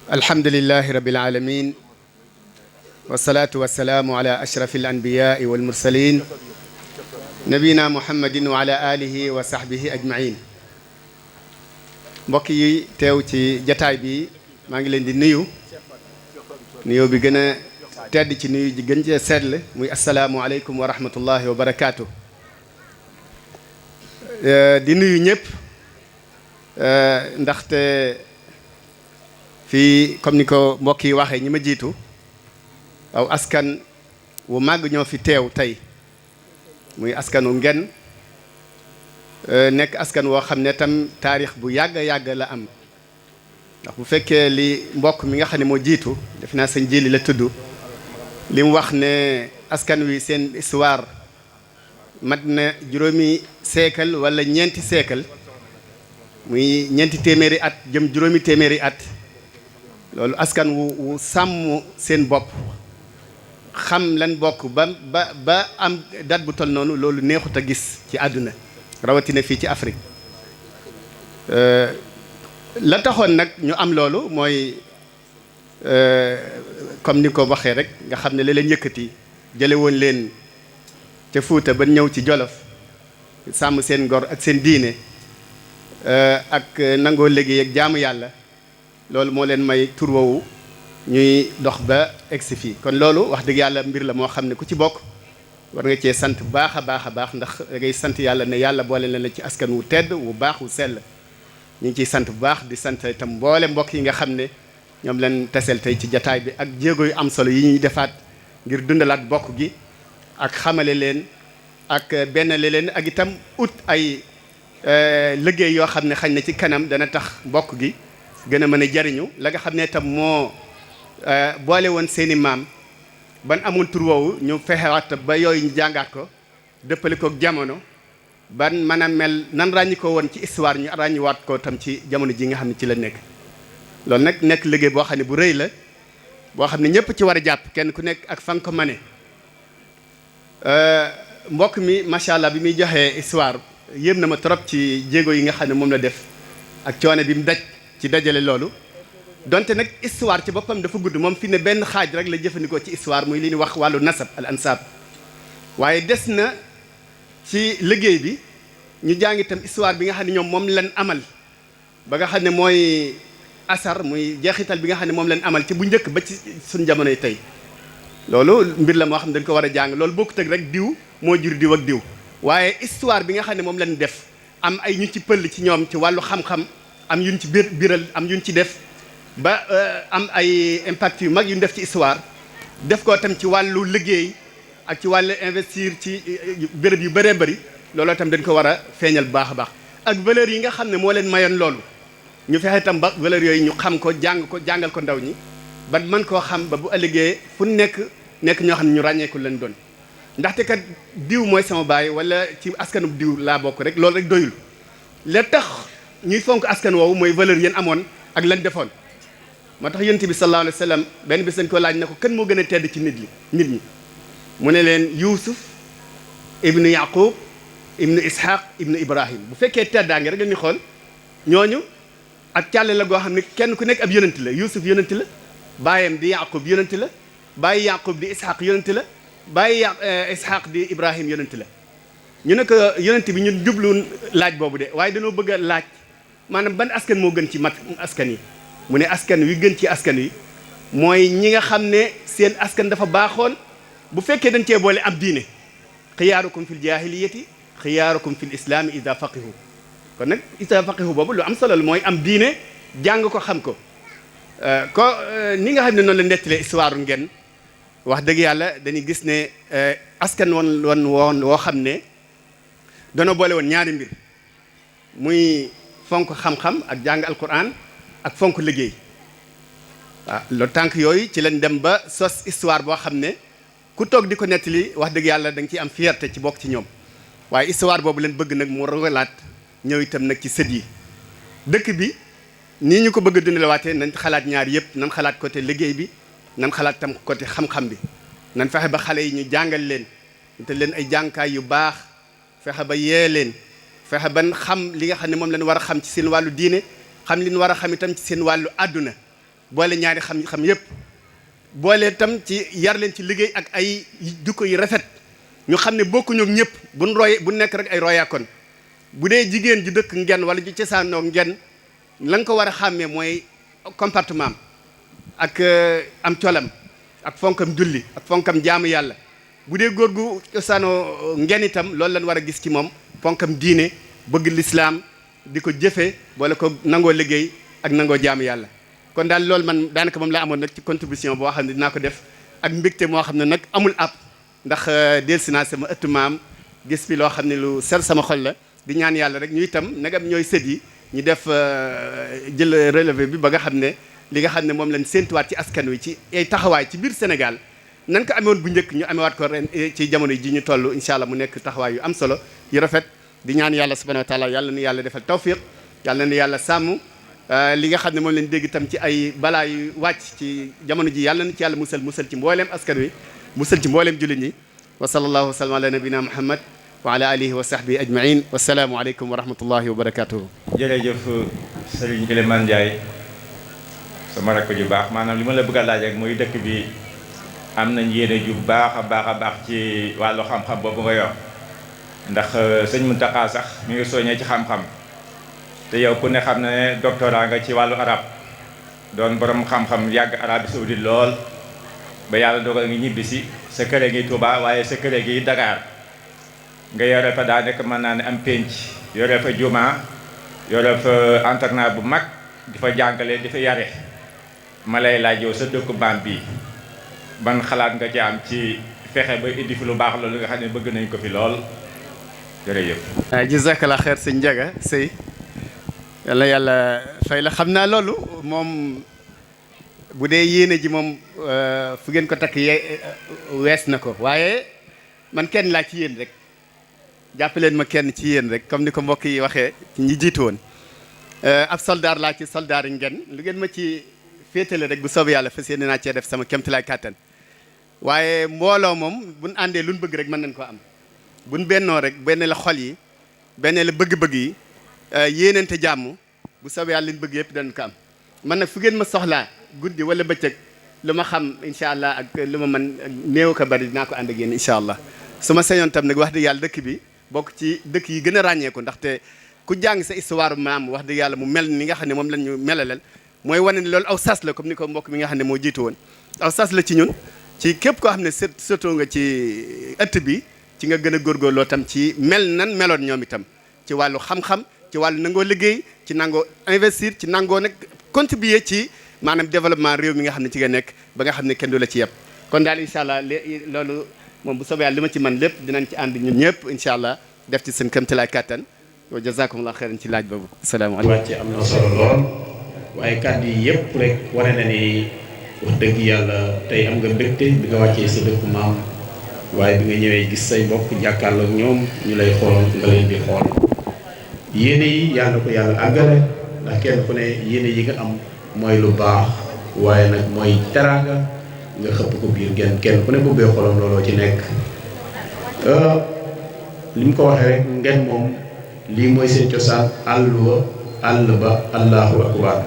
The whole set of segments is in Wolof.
alhamdulillahi rabbil alamin wasalaatu wasalaamu ala ashrafi alanbiyaai walmursalin nabina muhammadin wa ala alihi wa sahbihi ajmain mbokk yi teew ci jataay bi maa ngi leen di nuyu nuyoo bi gën a tedd ci nuyu ji gën cee seetl muy asalaamu aleykum wa rahmatullahi wa barakaatu di nuyu ñëpp ndaxte fii comme ni ko mbokk yi waxee ñi ma jiitu aw askan wu màgg ñoo fi teew tey muy askanu Ngén nekk askan woo xam ne tam taarix bu yàgg la am ndax bu fekkee li mbokk mi nga xam ne moo jiitu def naa sëñ Jili la tudd li mu wax ne askan wi seen histoire mat na juróomi siècle wala ñeenti siècle muy ñeenti téeméeri at jëm juróomi téeméeri at loolu askan wu sàmm seen bopp xam lan bokk ba am date bu tol noonu loolu neexut a gis ci àdduna rawatina fii ci Afrique la taxoon nag ñu am loolu mooy comme ni ko waxee rek nga xam ne la leen yëkkati jële woon leen ca Fuuta ba ñëw ci Jolof sàmm seen ngor ak seen diine ak nangoo liggéey ak jaamu yàlla loolu moo leen may tur woowu ñuy dox ba egsi fii kon loolu wax dëgg yàlla mbir la moo xam ne ku ci bokk war nga cee sant baax a baax ndax da ngay sant yàlla ne yàlla boole na la ci askan wu tedd wu baax wu sell ñu ngi ciy sant bu baax di sant itam mboole mbokk yi nga xam ne ñoom leen tesel tey ci jataay bi ak jéego yu am solo yi ñuy defaat ngir dundalaat bokk gi ak xamale leen ak bennale leen ak itam ut ay liggéey yoo xam ne xañ na ci kanam dana tax mbokk gi gën a mën a jariñu la nga xam ne itam moo boole woon seeni maam ban amul tur woowu ñu fexewaat ba yooyu ñu jàngaat ko dëppale ko jamono ban mën a mel nan ràññi ko woon ci histoire ñu ràññiwaat ko tam ci jamono ji nga xam ne ci la nekk loolu nag nekk liggéey boo xam ne bu rëy la boo xam ne ñëpp ci war a jàpp kenn ku nekk ak fa nga ko mane mbokk mi macha allah bi muy joxee histoire yéem na ma trop ci jéego yi nga xam ne moom la def ak coono bi mu daj ci dajale loolu donte nag histoire ci boppam dafa gudd moom fi ne benn xaaj rek la jëfandikoo ci histoire muy li ñuy wax wàllu nasab al ansab waaye des na ci liggéey bi ñu jàng itam histoire bi nga xam ne ñoom moom lañ amal ba nga xam ne mooy asar muy jeexital bi nga xam ne moom lañ amal ci bu njëkk ba ci suñ jamonoy tey loolu mbir la moo xam ne dañ ko war a jàng loolu bokkut ak rek diw moo jur diw ak diw waaye histoire bi nga xam ne moom lañ def am ay ñu ci pël ci ñoom ci wàllu xam-xam am yuñ ci biral am yuñ ci def ba am ay impact yu mag yu ñu def ci histoire def ko tam ci wàllu liggéey ak ci wàllu investir ci béréb yu bëree bëri looloo tam dañ ko war a feeñal bu baax a baax ak valeurs yi nga xam ne moo leen mayoon loolu ñu fexe tam ba valeurs yooyu ñu xam ko jàngal ko ndaw ñi ba mën koo xam ba bu ëllëgee fu nekk ñoo xam ne ñu ràññeeku leen doon ndaxte kat diw mooy sama baay wala ci askanu diw laa bokk rek loolu rek doyul la tax ñuy fonk askan woowu mooy valeur yéen amoon ak lan defoon moo tax yonent bi sallallahu alayhi wa sallam benn bis dañ ko laaj na ko kan moo gën a tedd ci nit ñi mu ne leen Yuusuf ibnu Yaqub ibnu Ishaq ibnu Ibrahim bu fekkee teddaange rek ni xool ñooñu ak càlle la goo xam ne kenn ku nekk ab yonent la Yuusuf yonent la baayam di Yaqub yonent la bàyyi Yaqub di Ishaq yonent la bàyyi Ishaq di Ibrahim yonent la ñu ne ko yonent bi ñun jublu laaj boobu de waaye dañoo bëgg a laaj maanaam ban askan moo gën ci mat askan yi mu ne askan wi gën ci askan wi mooy ñi nga xam ne seen askan dafa baaxoon bu fekkee dañ cee boole ab diine xiyaarukum fil jaahiliyati xiyaarukum fil islaami ida faqihu kon nag ida faqihu boobu lu am solo la mooy am diine jàng ko xam ko ni nga xam ne noonu la nettalee histoire Ngén wax dëgg yàlla dañuy gis ne askan woon woo xam ne dana boole woon ñaari mbir muy fonk xam-xam ak jàng alquran ak fonk liggéey waaw loolu tànk yooyu ci lañ dem ba sos histoire boo xam ne ku toog di ko nettali wax dëgg yàlla da nga ciy am fierté ci bokk ci ñoom waaye histoire boobu leen bëgg nag mu rogalaat ñëw itam nag ci sët yi dëkk bi nii ñu ko bëgg a dundalewaatee nañ xalaat ñaar yëpp nañ xalaat côté liggéey bi nañ xalaat tam côté xam-xam bi nañ fexe ba xale yi ñu jàngal leen te leen ay jànkaay yu baax fexe ba yee leen fexe ban xam li nga xam ne moom lañ war a xam ci seen wàllu diine xam li ñu war a xam itam ci seen wàllu àdduna boole ñaari xam-xam yépp boole tam ci yar leen ci liggéey ak ay jukko yu rafet ñu xam ne bokkuñu ak ñëpp bu nekk rek ay royaakoon bu dee jigéen ju dëkk ngen wala ju cosaanoo ngen la nga ko war a xàmmee mooy comportement ak am colam ak fonkam julli ak fonkam jaamu yàlla bu dee góor gu cosaanoo ngen itam loolu lañ war a gis ci moom fonkam diine bëgg lislaam di ko jëfe boole ko nangoo liggéey ak nangoo jaamu yàlla kon daal loolu man daanaka moom laa amoon nag ci contribution boo xam ne dinaa ko def ak mbégte moo xam ne nag amul ab ndax delsi naa sama ëttu maam gis fi loo xam ne lu sel sama xol la di ñaan yàlla rek ñu itam nagam ñooy sët yi ñu def jël relevé bi ba nga xam ne li nga xam ne moom lañ séentuwaat ci askan wi ci ay taxawaay ci biir Sénégal nan ko amewoon bu njëkk ñu amewaat ko ren ci jamono ji ñu toll incha allah mu nekk taxawaay yu am solo yu rafet di ñaan yàlla subhanahu wa taala yàlla na yàlla defal tawfiq yàlla na yàlla sàmm li nga xam ne moom lañ dégg itam ci ay balaa yu wàcc ci jamono ji yàlla na ci yàlla musal ci mbooleem askan wi musal ci mbooleem jullit ñi wa sallallahu wa sallam ala nabina muhammad wa ala alihi wa sahbihi ajmain wasalaamu aleykum wa rahmatullahi wa barakatuhu jërëjëf Serigne Elimane Ndiaye sama rakk ju baax maanaam li ma la bëgg a laaj rek muy dëkk bi am nañ yéene ju baax a baax ci wàllu xam-xam boobu nga yor ndax sëñ Mountakha sax mi ngi soññee ci xam-xam te yow ku ne xam ne doctorat nga ci wàllu arab doon borom xam-xam yàgg Arabie Saoudite lool ba yàlla dogal ngi ñibbisi sa kër ngi Touba waaye sa kër ngi Dakar nga yore fa daa nekk mën naa ne am pénc yore fa juma yore fa internat bu mag di fa jàngale di fa yare ma lay laaj yow sa dëkku maam bi ban xalaat nga ci am ci fexe ba indi fi lu baax loolu nga xam ne bëgg nañ ko fi lool jërëjëf. jazakallah xeer sëñ Ndiaga sëy yàlla yàlla fay la xam naa loolu moom bu dee yéene ji moom fu ngeen ko takk wees na ko waaye man kenn laa ci yéen rek jàppaleen ma kenn ci yéen rek comme ni ko mbokk yi waxee ci ñi jiitu woon ab soldaar laa ci soldaar yi ngeen lu ngeen ma ci féetale rek bu soobee yàlla fas yéene naa cee def sama kéemtalaay kàttan waaye mbooloo moom buñ àndee luñ bëgg rek mën nañ ko am buñ bennoo rek benn la xol yi benn la bëgg-bëgg yi yéenante jàmm bu soobee yàlla liñ bëgg yëpp dañ ko am man nag fu ngeen ma soxlaa guddi wala bëccëg lu ma xam incha allah ak lu ma mën néew ko bari dinaa ko ànd ak yéen incha allah su ma sañoon tam nag wax dëgg yàlla dëkk bi bokk ci dëkk yi gën a ràññeeku ndaxte ku jàng sa histoire maam wax dëgg yàlla mu mel ni nga xam ne moom lañ ñu melalal mooy wane ne loolu aw sas la comme ni ko mbokk mi nga xam ne moo jiitu woon aw sas la ci ñun ci képp koo xam ne surtout nga ci ëtt bi ci nga gën a góorgóorloo tam ci mel nan meloon ñoom itam ci wàllu xam-xam ci wàllu nangoo liggéey ci nangoo investir ci nangoo nag contribuer ci maanaam développement réew mi nga xam ne ci nga nekk ba nga xam ne kenn du la ci yeb kon daal incha allah loolu moom bu soobee yàlla li ma ci man lépp dinañ ci ànd ñun ñëpp incha allah def ci seen kéemtalaay kàttan wa jazakumullah xeyran ci laaj boobu asalaamaaleykum. wàcce am na solo lool waaye kàddu yi yëpp rek wane na ni wax dëgg yàlla tey am nga mbégte bi nga wàccee sa dëkku maam waaye bi nga ñëwee gis say mbokk jàkkaarloog ñoom ñu lay xool nga leen di xool yéene yi yàlla ko yàlla àggale ndax kenn ku ne yéene yi nga am mooy lu baax waaye nag mooy teraanga nga xëpp ko biir genn kenn ku ne bu bee xolam looloo ci nekk li mu ko waxee rek ngeen moom lii mooy seen cosaan àlluwa àll ba allahu akbar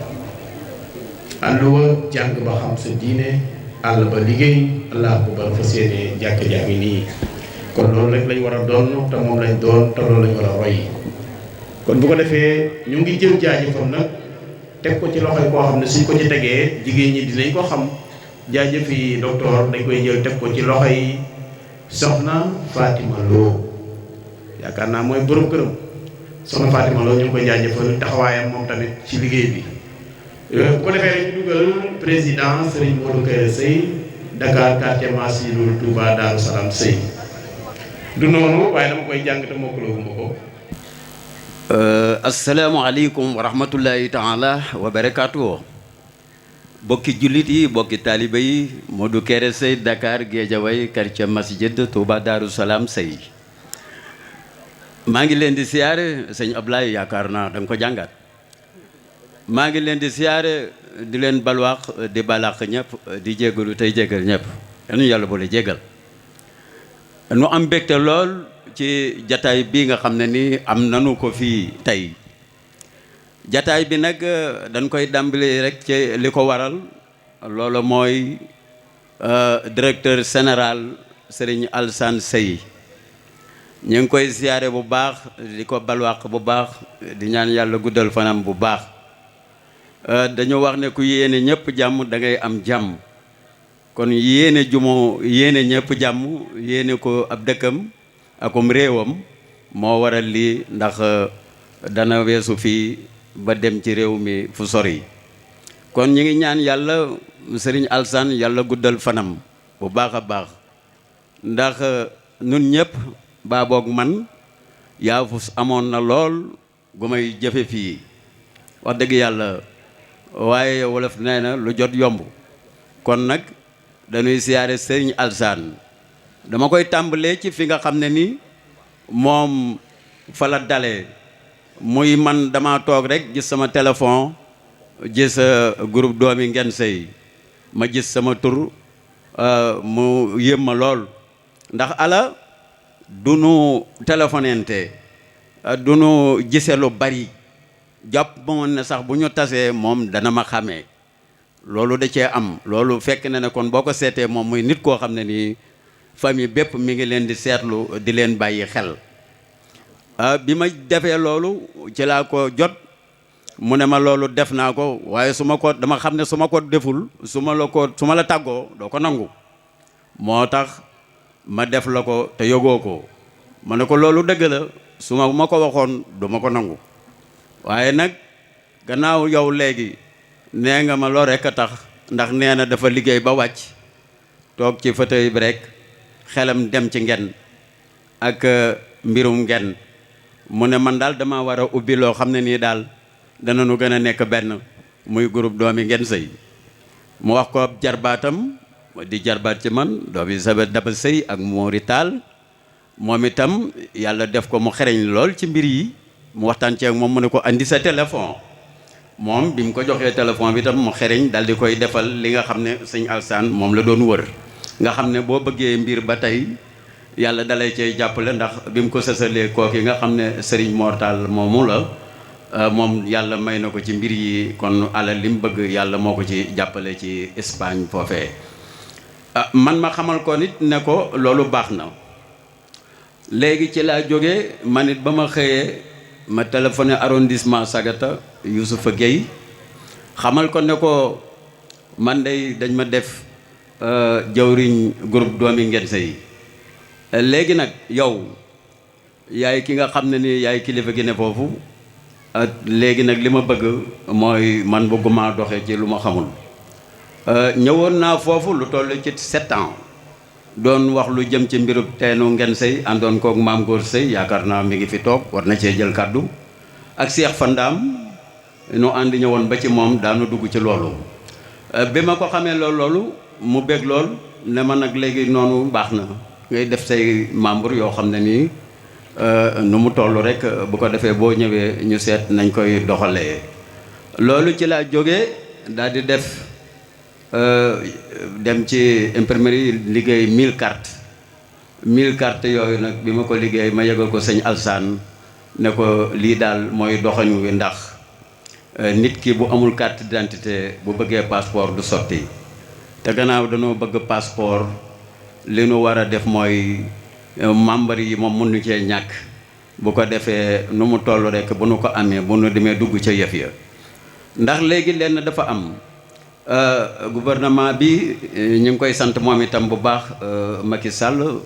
àlluwa jàng ba xam sa diine àll ba liggéey allahu akbar fa seeni jàkk-jàkk yi nii kon loolu rek lañ war a doon te moom lañ doon te loolu lañ war a roy kon bu ko defee ñu ngi jël jaajëfam nag teg ko ci loxoy koo xam ne suñ ko ci tegee jigéen ñi dinañ ko xam jaajëf yi docteur dañ koy jël teg ko ci loxoy soxna Fatima Lo yaakaar naa mooy borom këram soxna Fatima Lo ñu ngi koy jaajëfal taxawaayam moom tamit ci liggéey bi bu ko defee rek ñu dugal président Serigne Modou Kéré Seye Dakar quartier Massilou Touba Darou Salam Seye du noonu waaye dama koy jàng te mokkalaguma ko. asalaamaaleykum wa rahmatullahi taala wa barakaatu. bokki jullit yi bokki taaliba yi Modou Kéré Seye Dakar Guédiawaye quartier Masjid Touba Darou Salam Seye maa ngi leen di siyaare sëñ Ablaye yaakaar naa da nga ko jàngat maa ngi leen di siyaare di leen balwaax di balaax ñëpp di jégalu tey jégal ñëpp yal na yàlla boole jégal nu am mbégte lool ci jataay bii nga xam ne ni am nanu ko fii tey jataay bi nag dañ koy dàmbali rek ci li ko waral loolu mooy directeur général Serigne Alassane Seye ñu ngi koy siyaare bu baax di ko balwaq bu baax di ñaan yàlla guddal fanam bu baax dañu wax ne ku yéene ñëpp jàmm da ngay am jàmm kon yéene jumo yéene ñëpp jàmm yéene ko ab dëkkam akum réewam moo waral lii ndax dana weesu fii ba dem ci réew mi fu sori kon ñi ngi ñaan yàlla Serigne Alassane yàlla guddal fanam bu baax a baax ndax nun ñëpp baa boog man yaa fu amoon na lool gu may jëfe fii wax dëgg yàlla waaye wolof nee na lu jot yomb kon nag dañuy siyaare Serigne Alassane dama koy tàmbalee ci fi nga xam ne ni moom fa la dalee muy man dama toog rek gis sama téléphone gis groupe doomi Ngén Seye ma gis sama tur mu yëm ma lool ndax ala du nu téléphonente du nu gise lu bari jàpp moon ne sax bu ñu tasee moom dana ma xàmmee loolu da cee am loolu fekk na ne kon boo ko seetee moom muy nit koo xam ne nii famille bépp mi ngi leen di seetlu di leen bàyyi xel bi ma defee loolu ci laa ko jot mu ne ma loolu def naa ko waaye su ma ko dama xam ne su ma ko deful su ma la tàggoo doo ko nangu moo tax ma def la ko te yogoo ko ma ne ko loolu dëgg la su ma ko waxoon du ma ko nangu waaye nag gannaaw yow léegi nee nga ma loo rekk a tax ndax nee na dafa liggéey ba wàcc toog ci fauteuil bi rek xelam dem ci Ngén ak mbirum Ngén mu ne man daal dama war a ubbi loo xam ne nii daal dana nu gën a nekk benn muy groupe doomi Ngén Seye mu wax ko jarbaatam di jarbaat ci man doomi Daba Seye ak Mori Tall moom itam yàlla def ko mu xereñ lool ci mbir yi mu waxtaan ci ak moom mu ne ko andi sa téléphone moom bi mu ko joxee téléphone bi tam mu xereñ dal di koy defal li nga xam ne sëñ Alassane moom la doon wër nga xam ne boo bëggee mbir ba tey yàlla dalay cay jàppale ndax bi mu ko sësalee kooki nga xam ne Serigne Mor Tall moomu la moom yàlla may na ko ci mbir yi kon alal li mu bëgg yàlla moo ko ci jàppale ci Espagne foofee man ma xamal ko nit ne ko loolu baax na léegi ci laa jógee man it ba ma xëyee ma téléphoné arrondissement Sagata Youssoufa Gueye xamal ko ne ko man day dañ ma def jawriñ groupe doomi Ngén Seye léegi nag yow yaay ki nga xam ne ni yaay kilifa gi ne foofu léegi nag li ma bëgg mooy man bëgguma doxe ci lu ma xamul ñëwoon naa foofu lu toll ci 7 ans doon wax lu jëm ci mbirub teenu Ngén Seye àndoon kook maam Góor Seye yaakaar naa mi ngi fi toog war na cee jël kàddu ak Cheikh Fandaam nu ànd ñëwoon ba ci moom daanu dugg ci loolu bi ma ko xamee loolu mu bég lool ne ma nag léegi noonu baax na ngay def say membre yoo xam ne nii nu mu toll rek bu ko defee boo ñëwee ñu seet nañ koy doxalee loolu ci laa jógee daal di def dem ci imprimerie liggéey 1000 cartes yooyu nag bi ma ko liggéey ma yëgal ko sëñ Alassane ne ko lii daal mooy doxañu wi ndax nit ki bu amul carte d'identité bu bëggee passeport du sotti te gannaaw dañoo bëgg passeport li nu war a def mooy membre yi moom mënuñu cee ñàkk bu ko defee nu mu toll rek bu nu ko amee bu nu demee dugg ca yëf ya ndax léegi lenn dafa am gouvernement bi ñu ngi koy sant moom itam bu baax Macky Sall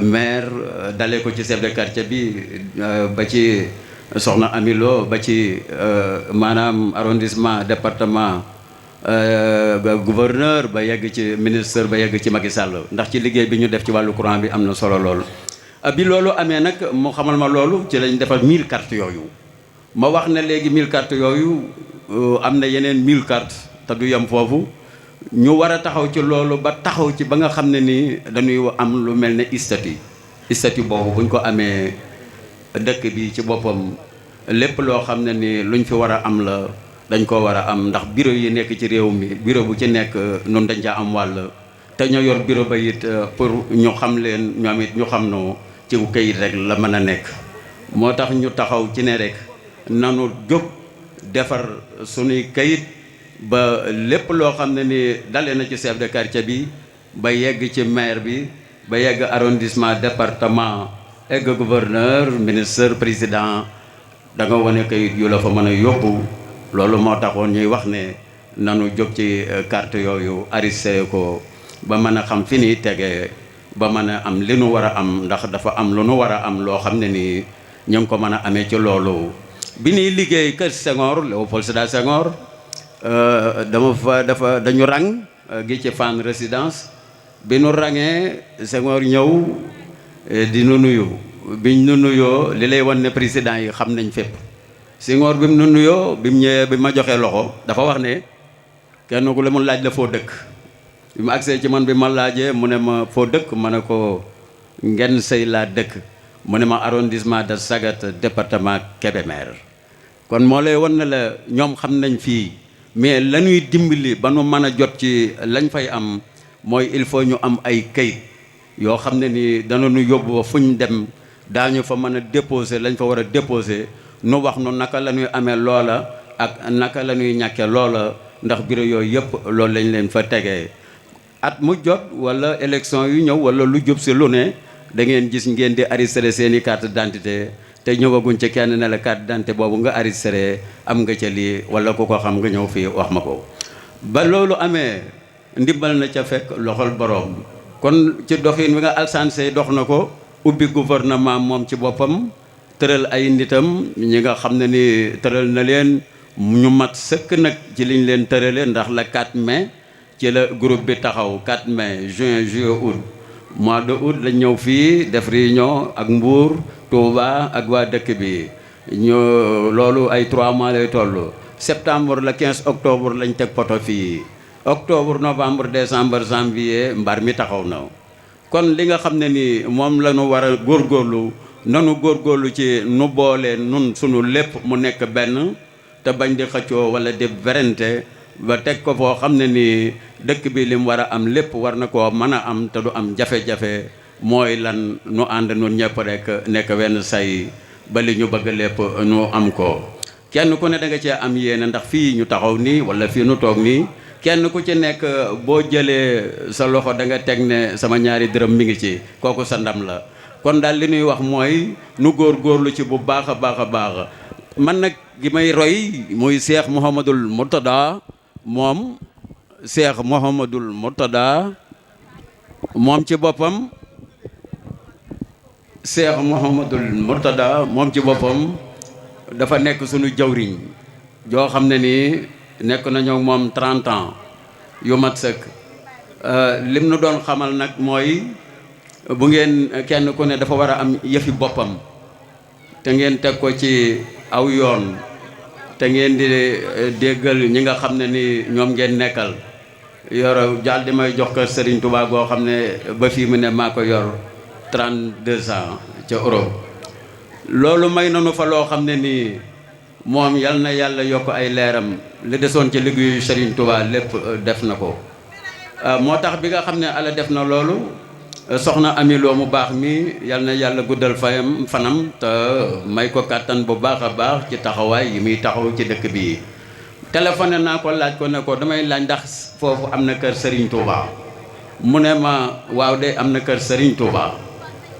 maire dalee ko ci chef de quartier bi ba ci soxna Amilo ba ci maanaam arrondissement département gouverneur ba yegg ci ministre ba yegg ci Macky Sall ndax ci liggéey bi ñu def ci wàllu courant bi am na solo lool. bi loolu amee nag mu xamal ma loolu ci lañ defal 1000 cartes yooyu ma wax ne léegi 1000 cartes yooyu am na yeneen 1000 cartes te du yem foofu ñu war a taxaw ci loolu ba taxaw ci ba nga xam ne nii dañuy am lu mel ne statut boobu buñ ko amee dëkk bi ci boppam lépp loo xam ne ni luñ fi war a am la dañ ko war a am ndax bureau yi nekk ci réew mi bureau bu ci nekk nun dañ caa am wàll te ñoo yor bureau ba it pour ñu xam leen ñoom it ñu xam no ci kayit rek la mën a nekk moo tax ñu taxaw ci ne rek nanu jóg defar sunuy kayit ba lépp loo xam ne ni dale na ci chef de quartier bi ba yegg ci maire bi ba yegg arrondissement département egg gouverneur ministre président da nga wane kayit yu la fa mën a yóbbu. loolu moo taxoon ñuy wax ne nanu jóg ci carte yooyu arrêté ko ba mën a xam fi ni tege ba mën a am li nu war a am ndax dafa am lu nu war a am loo xam ne nii ñu ngi ko mën a amee ci loolu. bi ñuy liggéey kër Senghor Léopold Sédar Senghor dañu rang gi ci Fann Résidence bi nu rangee Senghor ñëw di nu nuyu biñ nu nuyoo li lay wan ne président yi xam nañ fépp. Senghor bi mu nu nuyoo bi mu ñëwee bi ma joxee loxo dafa wax ne kenn ku la mu laaj la foo dëkk bi mu agsee ci man bi ma laajee mu ne ma foo dëkk ma ne ko Ngén Sey laa dëkk mu ne ma arrondissement de Sagata département Kébémer. kon moo lay wan ne la ñoom xam nañ fii mais la ñuy dimbali ba nu mën a jot ci lañ fay am mooy il faut ñu am ay kayit yoo xam ne ni dana nu yóbbu ba fu ñu dem daañu fa mën a déposer lañ fa war a déposer. nu wax nu naka la ñuy amee loola ak naka la ñuy ñàkke loola ndax bureau yooyu yëpp loolu lañ leen fa tegee at mu jot wala élection yu ñëw wala lu jub si lu ne da ngeen gis ngeen di arrêté seeni carte d'identité te ñëwaguñ ci kenn ne la carte d'identité boobu nga arrêté am nga ca lii wala ku ko xam nga ñëw fii wax ma ko. ba loolu amee ndimbal na ca fekk loxol boroom kon ci doxin wi nga Alassane Seye dox na ko ubbi gouvernement moom ci boppam. tëral ay nitam ñi nga xam ne ni tëral na leen ñu mat sëkk nag ci liñ leen tërale ndax la 4 mai ci la groupe bi taxaw 4 mai juin juillet août mois de août lañ ñëw fii def réunion ak Mbour Touba ak waa dëkk bi ñu loolu ay 3 mois lay toll. septembre le 15 octobre lañ teg poto fii octobre novembre décembre janvier mbar mi taxaw na kon li nga xam ne ni moom la ñu war a góorgóorlu. nanu góorgóorlu ci nu boole nun sunu lépp mu nekk benn te bañ di xëccoo wala di werante ba teg ko foo xam ne ni dëkk bi lim war a am lépp war na koo mën a am te du am jafe-jafe mooy lan nu ànd nun ñëpp rek nekk wenn say ba li ñu bëgg lépp nu am ko. kenn ku ne da nga cee am yéene ndax fii ñu taxaw nii wala fii nu toog nii kenn ku ci nekk boo jëlee sa loxo da nga teg ne sama ñaari dërëm mi ngi ci kooku sa ndam la. kon daal li ñuy wax mooy nu góorgóorlu ci bu baax a baax a baax man nag gi may roy muy Cheikh Mouhamadul Mourtada moom Cheikh Mouhamadul Mourtada moom ci boppam Cheikh Mouhamadul Mourtada moom ci boppam dafa nekk sunu jawriñ joo xam ne nii nekk nañu moom 30 ans yu mat sëkk lim nu doon xamal nag mooy bu ngeen kenn ku ne dafa war a am yëfi boppam te ngeen teg ko ci aw yoon te ngeen di déggal ñi nga xam ne ni ñoom ngeen nekkal yor jàll di may jox ko Serigne Touba goo xam ne ba fii mu ne maa ko yor 32 ans ca Europe. loolu may nanu fa loo xam ne nii moom yal na yàlla yokk ay leeram li desoon ci liggéeyu Serigne Touba lépp def na ko moo tax bi nga xam ne Alla def na loolu. soxna Ami Lo mu baax mi yal na yàlla guddal fanam te may ko kàttan bu baax a baax ci taxawaay yi muy taxaw ci dëkk bi téléphoné naa ko laaj ko ne ko damay laaj ndax foofu am na kër Serigne Touba mu ne ma waaw de am na kër Serigne Touba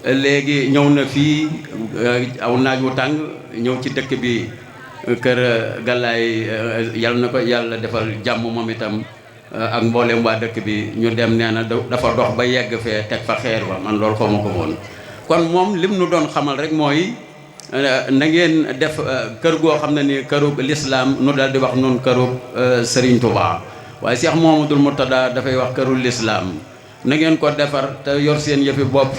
léegi ñëw na fii aw naaj wu tàng ñëw ci dëkk bi kër Galaay yal na ko yàlla defal jàmm moom itam ak mboolem waa dëkk bi ñu dem nee na dafa dox ba yegg fee teg fa xeer ba man loolu xaw ma ko woon kon moom lim nu doon xamal rek mooy na ngeen def kër goo xam ne ni kërug lislaam nu daal di wax noonu kërug Serigne Touba waaye Cheikh Mouhamadoul Mourtada dafay wax kërug lislaam na ngeen ko defar te yor seen yëfi bopp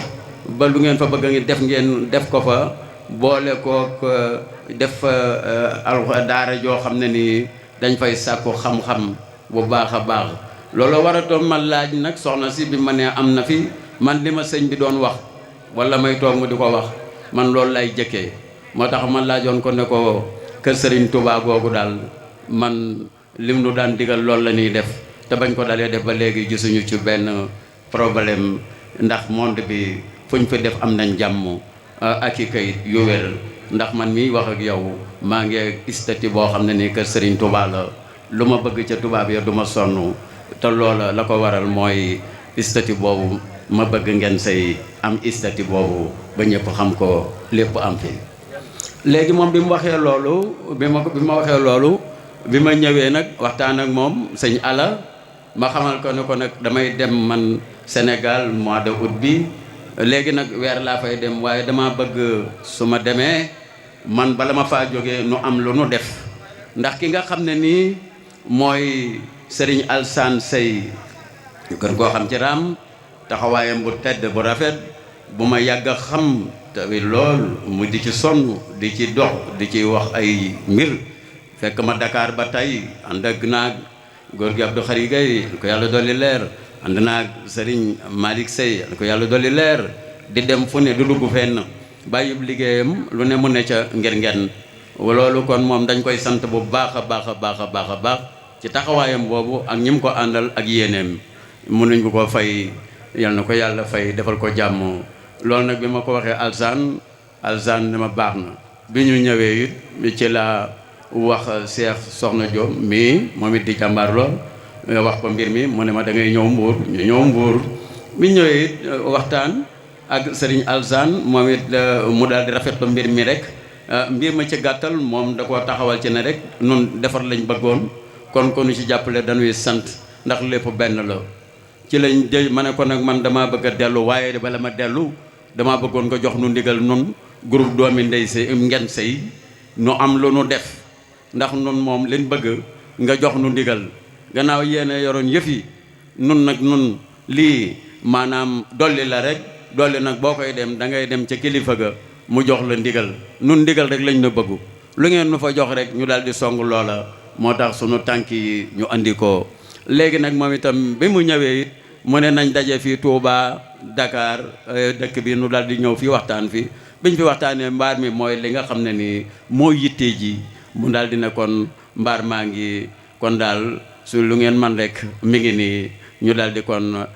ba lu ngeen fa bëgg a ngi def ngeen def ko fa boole kook def daara joo xam ne nii dañ fay sàkku xam-xam bu baax a baax loolu waratoon ma laaj nag soxna si bi ma nee am na fi man li ma sëñ bi doon wax wala may toog mu di ko wax man loolu lay jëkkee moo tax ma laajoon ko ne ko kër Serigne Touba googu daal man lim nu daan digal loolu la ñuy def te bañ ko dalee def ba léegi gisuñu ci benn problème ndax monde bi fuñ fi def am nañ jàmm ak i kayit yu wér ndax man mi wax ak yow maa ngi istati boo xam ne ni kër Serigne Touba la lu ma bëgg ca tubaab ya du ma sonn te loola la ko waral mooy istati boobu ma bëgg ngeen say am istati boobu ba ñëpp xam ko lépp am fi. léegi moom bi mu waxee loolu bi ma waxee loolu bi ma ñëwee nag waxtaan ak moom sëñ Ala ma xamal ko ne ko nag damay dem man Sénégal mois de août bi léegi nag weer laa fay dem waaye dama bëgg su ma demee man bala ma faa jógee nu am lu nu def ndax ki nga xam ne nii mooy Serigne Alsane Sey gën koo xam ci raam taxawaayam bu tedd bu rafet bu ma yàgg a xam tamit lool mu di ci sonn di ci dox di ci wax ay mbir fekk ma Dakar ba tey ànd ak naag góor gi Abdou Khari Gaye ko yàlla dolli leer ànd naag Serigne Malick Sey ko yàlla dolli leer di dem fu ne du dugg fenn bàyyib liggéeyam lu ne mu ne ca ngeen loolu kon moom dañ koy sant bu baax a baax a baax a baax a baax ci taxawaayam boobu ak ñi mu ko àndal ak yéeneem mënuñ ko fay yal na ko yàlla fay defal ko jàmm. loolu nag bi ma ko waxee Alsane dama baax na bi ñu ñëwee it ci la wax Cheikh Soxna Diop mii moom it di jàmbaar lool wax ko mbir mi mu ne ma da ngay ñëw Mbuur ñu ñëw Mbuur bi ñëwee it waxtaan ak Serigne Alsane moom it mu daal di rafetlu mbir mi rek mbir ma ci gàttal moom da koo taxawal ci ne rek nun defar lañ bëggoon kon nu ci jàppale dañuy sant ndax lépp benn la ci lañ ma ne ko nag man damaa bëgg a dellu waaye bala ma dellu damaa bëggoon nga jox nu ndigal nun groupe doomi ndey sey ngeen sey nu am lu nu def ndax nun moom leen bëgg nga jox nu ndigal gannaaw yéene yoroon yëf yi nun nag nun lii maanaam dolli la rek dolli nag boo koy dem da ngay dem ca kilifa ga mu jox la ndigal nun ndigal rek lañ na bëggu lu ngeen nu fa jox rek ñu daal di song loola moo tax sunu tànk yi ñu andi ko léegi nag moom itam bi mu ñëwee it mu ne nañ daje fii Touba Dakar dëkk bi nu daal di ñëw fii waxtaan fi biñ fi waxtaanee mbaar mi mooy li nga xam ne nii moo yittee ji mu daal di ne kon mbaar maa ngi kon daal su lu ngeen man rek mi ngi nii ñu daal di kon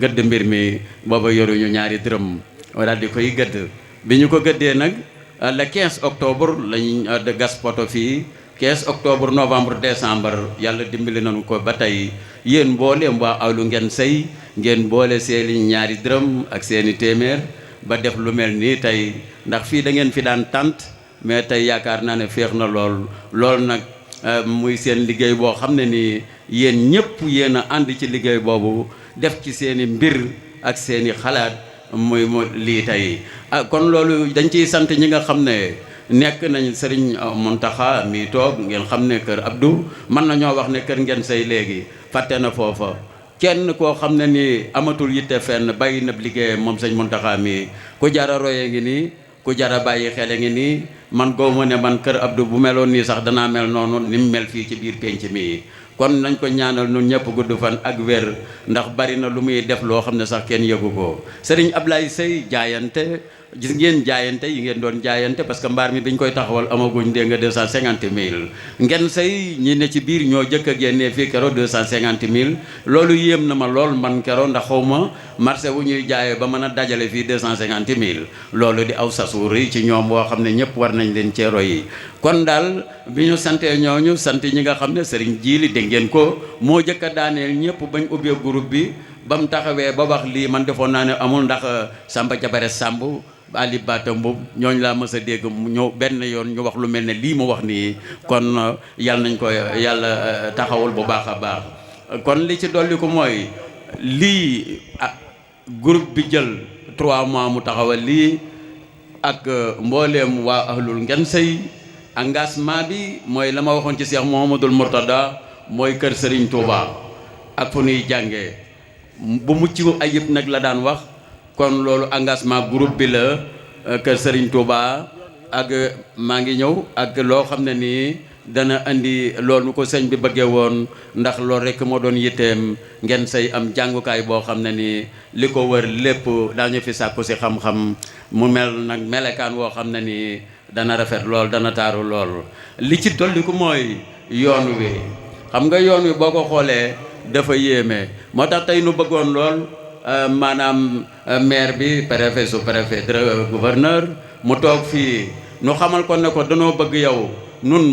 gëdd mbir mi booba yoruñu ñaari dërëm daal di koy gëdd bi ñu ko gëddee nag le 15 octobre lañ gas poto fii 15 octobre novembre décembre yàlla dimbali nañu ko ba tey yéen mbooleem waa awlu ngeen sey ngeen boole seeni ñaari dërëm ak seeni téeméer ba def lu mel nii tey ndax fii da ngeen fi daan tant mais tey yaakaar naa ne féex na lool nag muy seen liggéey boo xam ne nii yéen ñëpp yéen a ànd ci liggéey boobu def ci seeni mbir ak seeni xalaat muy lii tey kon loolu dañ ciy sant ñi nga xam ne nekk nañ Serigne Mountakha mi toog ngeen xam ne kër Abdou mën nañoo wax ne kër ngeen say léegi fàtte na foofa kenn koo xam ne ni amatul yitte fenn bàyyi na liggéeyam moom sëñ Mountakha mi ku jara roye ngi nii ku jara bàyyi xele ngi nii man goo ne man kër Abdou bu meloon nii sax danaa mel noonu ni mu mel fii ci biir penc mi kon nañ ko ñaanal nun ñëpp gudd fan ak wér ndax bari na lu muy def loo xam ne sax kenn yëgu ko Serigne Ablaye Sey jaayante gis ngeen jaayante yi ngeen doon jaayante parce que mbaar mi biñ koy taxawal amaguñ dégg nga 250 000 ngeen say ñi ne ci biir ñoo jëkk a génnee fii kero 250 000 loolu yéem na ma lool man kero ndax xaw ma marché wu ñuy jaayee ba mën a dajale fii 250 000 loolu di aw sasu rëy ci ñoom boo xam ne ñëpp war nañ leen ceero yi kon daal bi ñu santee ñooñu sant ñi nga xam ne Serigne Djili dégg ngeen ko moo jëkk a daaneel ñëpp bañ ubbee groupe bi ba mu taxawee ba wax lii man defoon naa ne amul ndax Samba Jabare Samb Ali Bata Mbub ñooñu laa mës a dégg ñëw benn yoon ñu wax lu mel ne lii mu wax nii kon yàlla nañ ko yàlla taxawul bu baax a baax kon li ci dolli ko mooy lii groupe bi jël 3 mois mu taxawal lii ak mbooleem waa ahlul ngeen sëy engagement bi mooy la ma waxoon ci Cheikh Mouhamadoul Mourtada mooy kër Serigne Touba ak fu nuy jàngee bu mucc ayib nag la daan wax kon loolu engagement groupe bi la kër Serigne Touba ak maa ngi ñëw ak loo xam ne nii dana andi loolu ko sëñ bi bëggee woon ndax loolu rek moo doon yitteem ngeen say am jàngukaay boo xam ne nii li ko wër lépp daañu fi sàkku si xam-xam mu mel nag melekaan woo xam ne nii dana rafet lool dana taaru lool li ci dolli ko mooy yoon wi xam nga yoon wi boo ko xoolee dafa yéeme moo tax tey nu bëggoon lool maanaam maire bi préfet sous-préfet gouverneur mu toog fii nu xamal ko ne ko danoo bëgg yow nun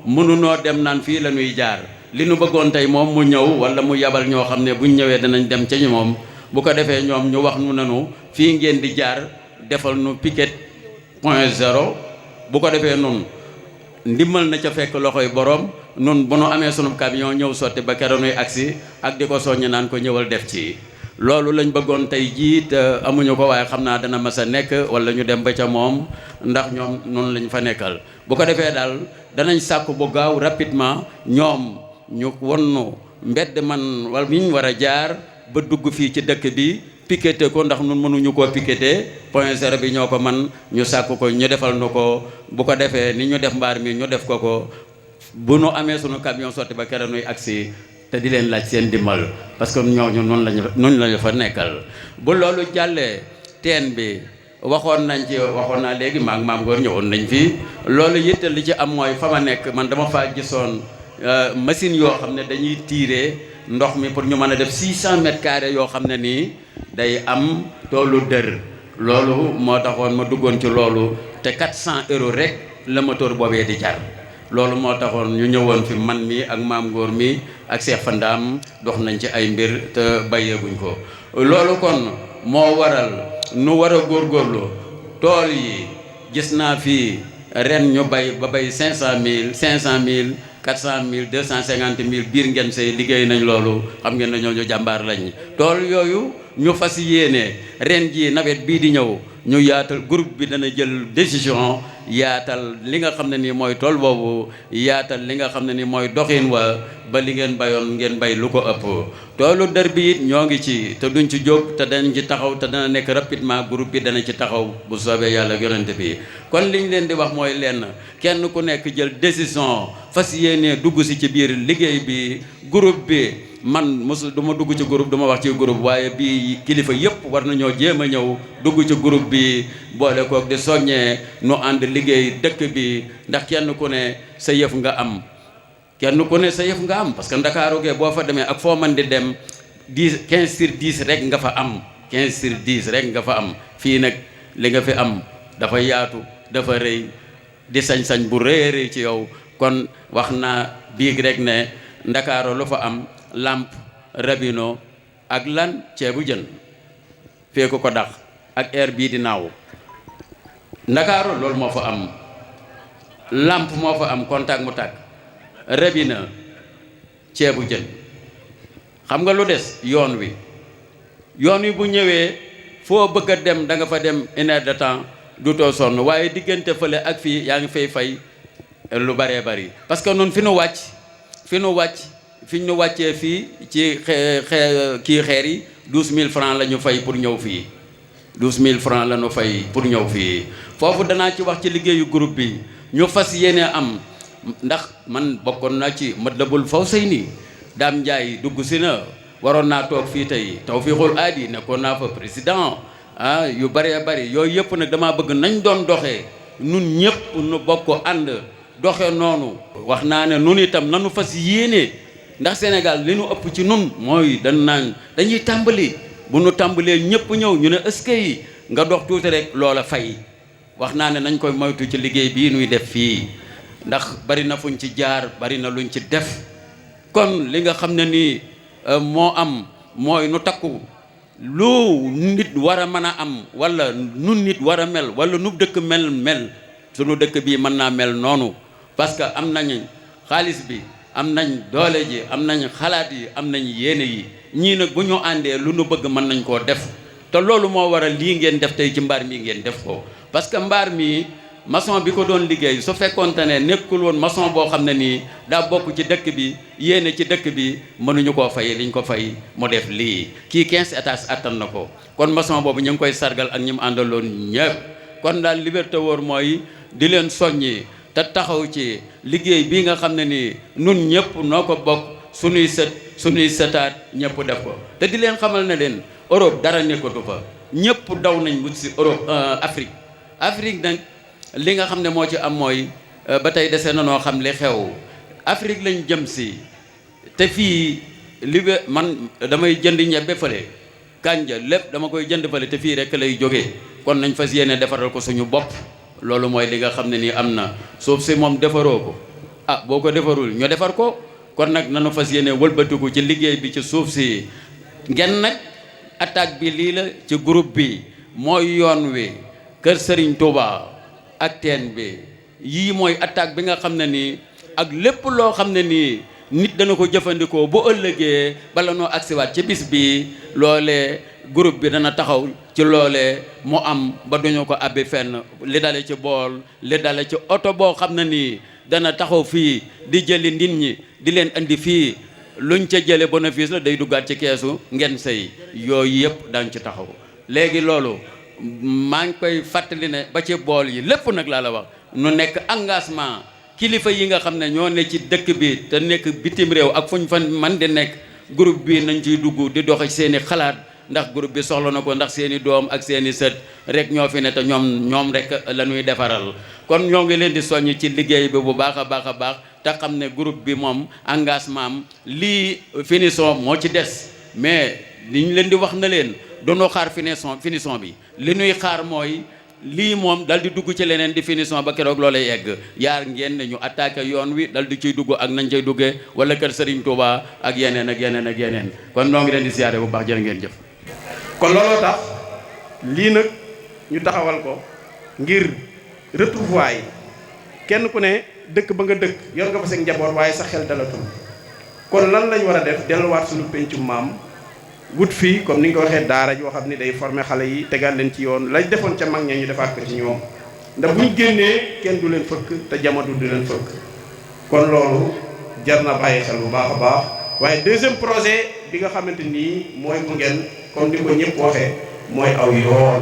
mënunoo dem naan fii la ñuy jaar li nu bëggoon tey moom mu ñëw wala mu yabal ñoo xam ne buñ ñëwee danañ dem ca moom bu ko defee ñoom ñu wax nu nanu fii ngeen di jaar defal nu piquet point zéro bu ko defee nun ndimbal na ca fekk loxoy borom nun bu nu amee sunu camion ñëw sotti ba keroog nuy agsi ak di ko soññ naan ko ñëwal def ci loolu lañ bëggoon tey jii te amuñu ko waaye xam naa dana mas a nekk wala ñu dem ba ca moom ndax ñoom noonu lañ fa nekkal bu ko defee daal danañ sàkku bu gaaw rapidement ñoom ñu wonnu mbedd man wala mi ñu war a jaar ba dugg fii ci dëkk bi piqueté ko ndax nun mënuñu koo piqueté point zéro bi ñoo ko man ñu sàkk ko ñu defal nu ko bu ko defee ni ñu def mbaar mi ñu def ko bu nu amee sunu camion sotti ba keroog nuy agsi te di leen laaj seen dimbal parce que ñooñu noonu lañu fa nekkal bu loolu jàllee teen bi waxoon naa léegi maam Ngor ñëwoon nañ fii loolu yitte li ci am mooy fa ma nekk man dama faa gisoon machine yoo xam ne dañuy tirer ndox mi pour ñu mën a def 600 mètres carrés yoo xam ne nii day am toolu dër loolu moo taxoon ma duggoon ci loolu te 400 euros rek la moteur boobee di jar loolu moo taxoon ñu ñëwoon fi man mi ak maam Ngor mi ak Cheikh Fandam dox nañ ci ay mbir te bàyyeeguñ ko loolu kon moo waral nu war a góorgóorlu tool yi gis naa fii ren ñu bay ba bay 500 000 400 000 250 000 biir ngeen say liggéey nañ loolu xam ngeen ne ñooñu jàmbaar lañ tool yooyu ñu fas yéene ren ji nawet bii di ñëw ñu yaatal groupe bi dana jël décision yaatal li nga xam ne nii mooy tool boobu yaatal li nga xam ne nii mooy doxin wa ba li ngeen bayoon ngeen bay lu ko ëpp toolu dër bi it ñoo ngi ci te duñ ci jóg te danañ ci taxaw te dana nekk rapidement groupe bi dana ci taxaw bu soobee yàlla yonent bi kon liñ leen di wax mooy lenn kenn ku nekk jël décision fas yéene dugg si ci biir liggéey bi groupe bi man mosu du ma dugg ci groupe du ma wax ci groupe waaye bii kilifa yëpp war nañoo jéem a ñëw dugg ci groupe bi boole kook di soññee nu ànd liggéey dëkk bi ndax kenn ku ne sa yëf nga am parce que Ndakaaru ge boo fa demee ak foo man di dem 15 sur 10 rek nga fa am 15 sur 10 rek nga fa am fii nag li nga fi am dafa yaatu dafa rëy di sañ-sañ bu rëy ci yow kon wax naa biig rek ne Ndakaaru lu fa am lampe robinet ak lan ceebu jën feeku ko dax ak air bii di naaw Ndakaaru loolu moo fa am lampe moo fa am contact mu tàkk robinet ceebu jën xam nga lu des yoon wi bu ñëwee foo bëgg a dem da nga fa dem 1 heure de temps du too sonn waaye diggante fële ak fii yaa ngi fay lu bëree bëri parce que noonu fi ñu wàccee fii ci kii xeer yi 12000 francs la ñu fay pour ñëw fii 12000 francs la ñu fay pour ñëw fii foofu danaa ci wax ci liggéeyu groupe bi ñu fas yéene am ndax man bokkoon naa ci Matlabul Fawzayni Dame Ndiaye dugg si na waroon naa toog fii tey Tawfiqul Aadi nekkoon naa fa président yu bëree bëri yooyu yëpp nag damaa bëgg nañ doon doxee nun ñëpp nu bokk ànd doxe noonu wax naa ne nun itam nanu fas yéene ndax Sénégal li nu ëpp ci nun mooy dañuy tàmbali bu nu tàmbalee ñëpp ñëw ñu ne ëska yi nga dox tuuti rek loola fay wax naa ne nañ koy moytu ci liggéey bii nuy def fii ndax bari na fuñ ci jaar bari na luñ ci def kon li nga xam ne nii moo am mooy nu takku lu nit war a mën a am wala nu nit war a mel wala nu dëkk mel sunu dëkk bii mën naa mel noonu parce que am nañ xaalis bi am nañ doole ji am nañ xalaat yi am nañ yéene yi ñii nag bu ñu àndee lu nu bëgg mën nañ koo def te loolu moo waral lii ngeen def tey ci mbaar mi ngeen def ko parce que mbaar mi maçon bi ko doon liggéey su fekkoonte ne nekkul woon maçon boo xam ne nii daa bokk ci dëkk bi yéene ci dëkk bi mënuñu koo fay liñ ko fay mu def lii kii 15 étages attan na ko kon maçon boobu ñu ngi koy sargal ak ñi mu àndaloon ñëpp kon daal liberté wóor mooy di leen soññi te taxaw ci liggéey bii nga xam ne nii nun ñëpp noo ko bokk suñuy sëtaat ñëpp def ko te di leen xamal ne leen Europe dara nekkatu fa ñëpp daw nañ wut si Europe Afrique nag li nga xam ne moo ci am mooy ba tey dese na noo xam li xew Afrique lañ jëm si te fii man damay jënd ñebbe fële kànja lépp dama koy jënd fale te fii rek lay jógee kon nañ fas yéene defaral ko suñu bopp loolu mooy li nga xam ne nii am na suuf si moom defaroo ko ah boo ko defarul ñu defar ko kon nag nanu fas yéene wëlbatiku ci liggéey bi ci suuf si ngeen nag attaque bi lii la ci groupe bi mooy yoon wi kër Serigne Touba ak teen bi yii mooy attaque bi nga xam ne nii ak lépp loo xam ne nii nit dana ko jëfandikoo bu ëllëgee bala noo agsiwaat ci bis bi loolee groupe bi dana taxaw ci loolee mu am ba duñu ko abbi fenn li dale ci bool li dale ci oto boo xam ne nii dana taxaw fii di jëli nit ñi di leen indi fii luñ ca jële bénéfice la day duggaat ci keesu ngeen sëy yooyu yëpp daañ ci taxaw léegi loolu maa ngi koy fàttali ne ba ci bool yi lépp nag laa la wax nu nekk engagement kilifa yi nga xam ne ñoo ne ci dëkk bi te nekk bitim réew ak fuñ fan man di nekk groupe bi nañ ciy dugg di doxe seeni xalaat ndax groupe bi soxla na ko ndax seeni doom ak seeni sët rek ñoo fi ne te ñoom rek la ñuy defaral kon ñoo ngi leen di soññ ci liggéey bi bu baax a baax a baax te xam ne groupe bi moom engagement am lii finition moo ci des mais li ñu leen di wax na leen doonoo xaar finition bi li ñuy xaar mooy lii moom dal di dugg ci leneen di finition ba keroog loolay egg yaar ngeen ne ñu attaqué yoon wi dal di ciy dugg ak nañ cay duggee wala kër Serigne Touba ak yeneen ak yeneen ak yeneen kon noo ngi leen di siyaare bu baax jërë ngeen jëf. kon looloo tax lii nag ñu taxawal ko ngir retrouvailles kenn ku ne dëkk ba nga dëkk yor nga fa seen njaboot waaye sa xel dalatul kon lan lañ war a def delluwaat suñu pencum maam wut fii comme ni nga ko waxee daara joo xam ni day former xale yi tegaat leen ci yoon lañ defoon ca mag ña ñu defaat ko ci ñoom ndax buñ génnee kenn du leen fëkk te jamono du leen fëkk kon loolu jar na bàyyi xel bu baax a baax waaye deuxième projet bi nga xamante nii mooy bu ngeen comme ni ko ñëpp waxee mooy aw yoon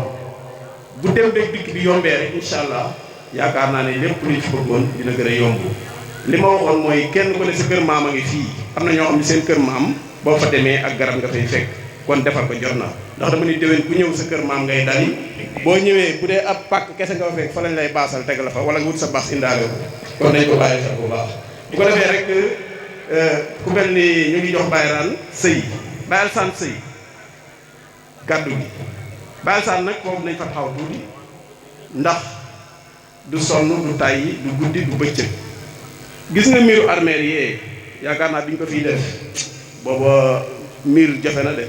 bu dem beeg dikk bi yombee rek incha allah yaakaar naa ne lépp luñ ci bëggoon dina gën a yomb li ma waxoon mooy kenn ku ne sa kër maam a ngi fii am na ñoo xam ne seen kër maam boo fa demee ak garab nga fay fekk kon defar ko jot na ndax dama ni déwén ku ñëw sa kër maam ngay dali boo ñëwee bu dee ab pàkk kese nga fa fekk fa lañ lay baasal teg la fa wala nga wut sa baas indaale ko kon dañ ko bàyyi xel bu baax bu ko defee rek ku mel ni ñu ngi jox Bayraan sëy Bayal Sane sëy kàddu gi Bayal Sane nag foofu nañ fa taxaw tuuti ndax du sonn du tàyyi du guddi du bëccëg gis nga miiru armeer yee yaakaar naa bi ñu ko fiy def booba miir jafe na de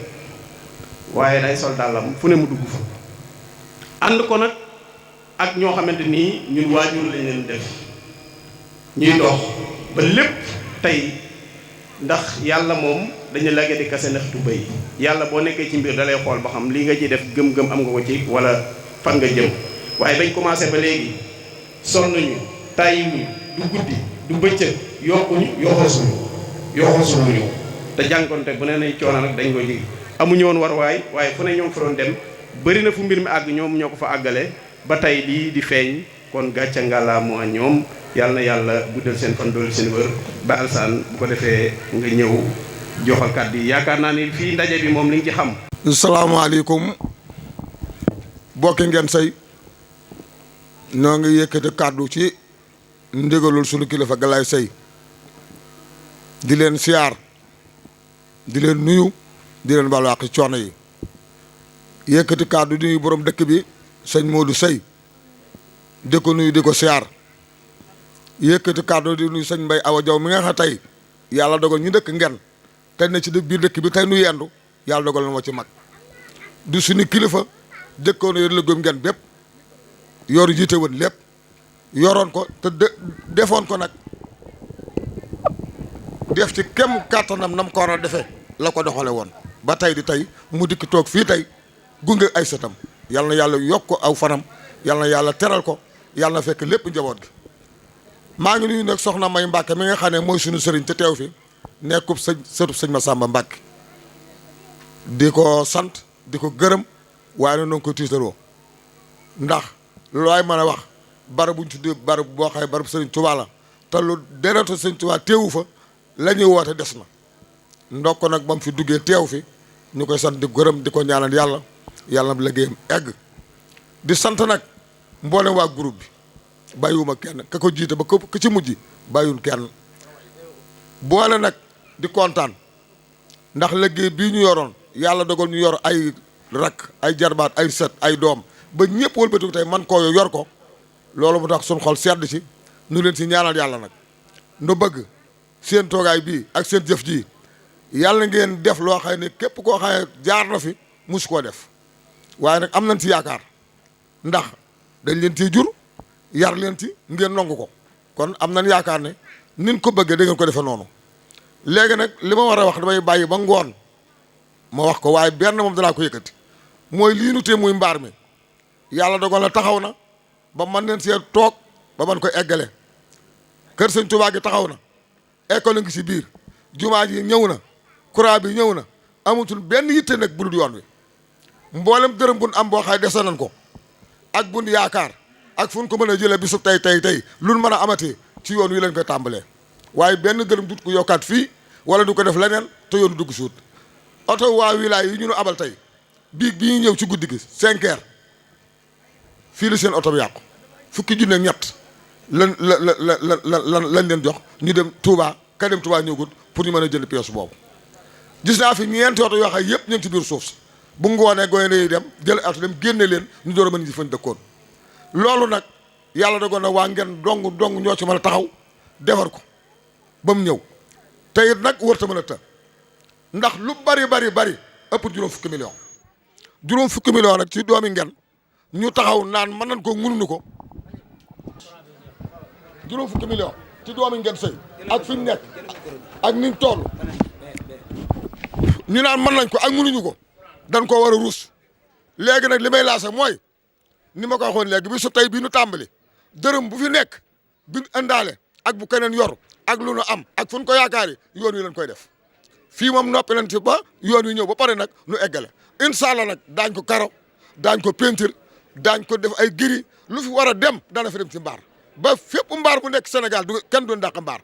waaye day sol dàllam fu ne mu dugg fa ànd ko nag ak ñoo xamante nii ñun waajur lañ leen def ñuy dox ba lépp tey ndax yàlla moom dañu lage di kase nextu bay yàlla boo nekkee ci mbir da lay xool ba xam lii nga ciy def gëm-gëm am nga ko ci wala fan nga jëm waaye bañ commencé ba léegi sonn ñu tàyyiwuñu du guddi du bëccëg yokkuñu yoxosuñu te jànkonte bu ne nañ coono nag dañ ko ji amuñu woon war waaye fu ne ñoom fa doon dem bëri na fu mbir mi àgg ñoom ñoo ko fa àggale ba tey lii di feeñ kon gàcca ngàllaa moo ñoom yàlla na yàlla guddal seen fan dool seen wër ba alsaan bu ko defee nga ñëw joxal kàddu yi yaakaar naa ni fii ndaje bi moom li nga ci xam. salaamaaleykum bokki ngeen say noo ngi yëkkati kàddu ci ndigalul sunu kilifa Galaye Seye di leen siyaar di leen nuyu di leen baal wax coono yi yëkkati kàddu di nuyu borom dëkk bi sëñ Modou Seye di ko nuyu di ko siyaar yëkkati kàddu di nuyu sëñ Mbaye Awa Diaw mi nga xam tey yàlla dogal ñu dëkk ngeen tey na ci biir dëkk bi tey nu yendu yàlla dogal na ma ci mag du suñu kilifa jëkkoon yor la gëm ngeen bépp yor jiite woon lépp yoroon ko te defoon ko nag def ci kem kàttanam nam ko war a defee la ko doxale woon ba tey di tey mu dikk toog fii tey gunge ay sëtam yal na yàlla yokk ko aw fanam yal na yàlla teral ko yal na fekk lépp njaboot gi maa ngi nuyu nag soxna May Mbàkke mi nga xam ne mooy suñu sëriñ te teew fi nekkub sëtub sëñ Massamba Mbàkke di ko sant di ko gërëm waaye na ngi ko tiitaroo ndax lu waay mën a wax barab buñ tuddee barab boo xaye barab sëriñ Tuubaa la te lu deretu sëriñ Tuubaa teewu fa la ñuy woote des na ndokk nag ba mu fi duggee teew fi ñu koy sant di gërëm di ko ñaanal yàlla yàlla na liggéeyam egg di sant nag mboolem waa groupe bi bàyyiwuma kenn ka ko jiite ba ko ci mujj bàyyiwul kenn boole nag di kontaan ndax liggéey bii ñu yoroon yàlla dogal ñu yor ay rak ay jarbaat ay sët ay doom ba ñëpp wëlbatiku tey man koo yor ko loolu mu tax suñ xol sedd ci nu leen ci ñaanal yàlla nag nu bëgg seen toogaay bii ak seen jëf ji yàlla ngeen def loo xam ne képp koo xam ne jaar na fi musu koo def waaye nag am nañ ci yaakaar ndax dañ leen ciy jur yar leen ci ngeen nangu ko kon am nañ yaakaar ne nin ko bëggee da ngeen ko defee noonu léegi nag li ma war a wax damay bàyyi ba ngoon ma wax ko waaye benn moom danaa ko yëkkati mooy lii nu tee muy mbaar mi yàlla dogal na taxaw na ba man leen see toog ba man ko eggale kër sëñ Tuubaa gi taxaw na école ngi si biir jumaa ji ñëw na courant bi ñëw na amutul benn yitte nag bu dul yoon wi mboolem dërëm bun am boo xay dese nañ ko ak bun yaakaar ak fu ñu ko mën a jëlee bisub tey luñ mën a amatee ci yoon wi lañ koy tàmbalee waaye benn dërëm dut ko yokkaat fii wala du ko def leneen te yoonu dugg suut oto waa wilaay yi ñu nu abal tey bii ñu ñëw ci guddi gi 5 heures fii la seen oto bi yàqu fukki junne ak ñett lañ leen jox ñu dem Touba ka dem Touba ñëwgut pour ñu mën a jënd pièce boobu gis naa fi ñeenti oto yoo xam yëpp ñu ngi ci biir suuf si bu ngoonee goye yi dem jël oto dem génne leen ñu door a mën a ji fañ dëkkoon loolu nag yàlla dogoon na waa ngeen dong ñoo ci mën a taxaw defar ko ba mu ñëw te it nag wërta mën a të ndax lu bari ëpp juróom fukki million nag ci doomi ngeen ñu taxaw naan mën nañ ko mënuñu ko juróom fukki million ci doomi ngeen sëy ak fi mu nekk ak niñ toll ñu naan mën nañ ko ak mënuñu ko dañ ko war a ruus léegi nag li may laasa mooy ni ma ko waxoon léegi bi su tey bii nu tàmbali dërëm bu fi nekk bi indaale ak bu keneen yor ak lu nu am ak fu ñu ko yaakaari yoon wi lañ koy def fii moom noppi nañ ci ba yoon wi ñëw ba pare nag nu eggale incha allah nag daañ ko karo daañ ko peinture daañ ko def ay giri lu fi war a dem dana fi dem ci mbaar ba fépp mbaar bu nekk Sénégal du kenn doon dàq mbaar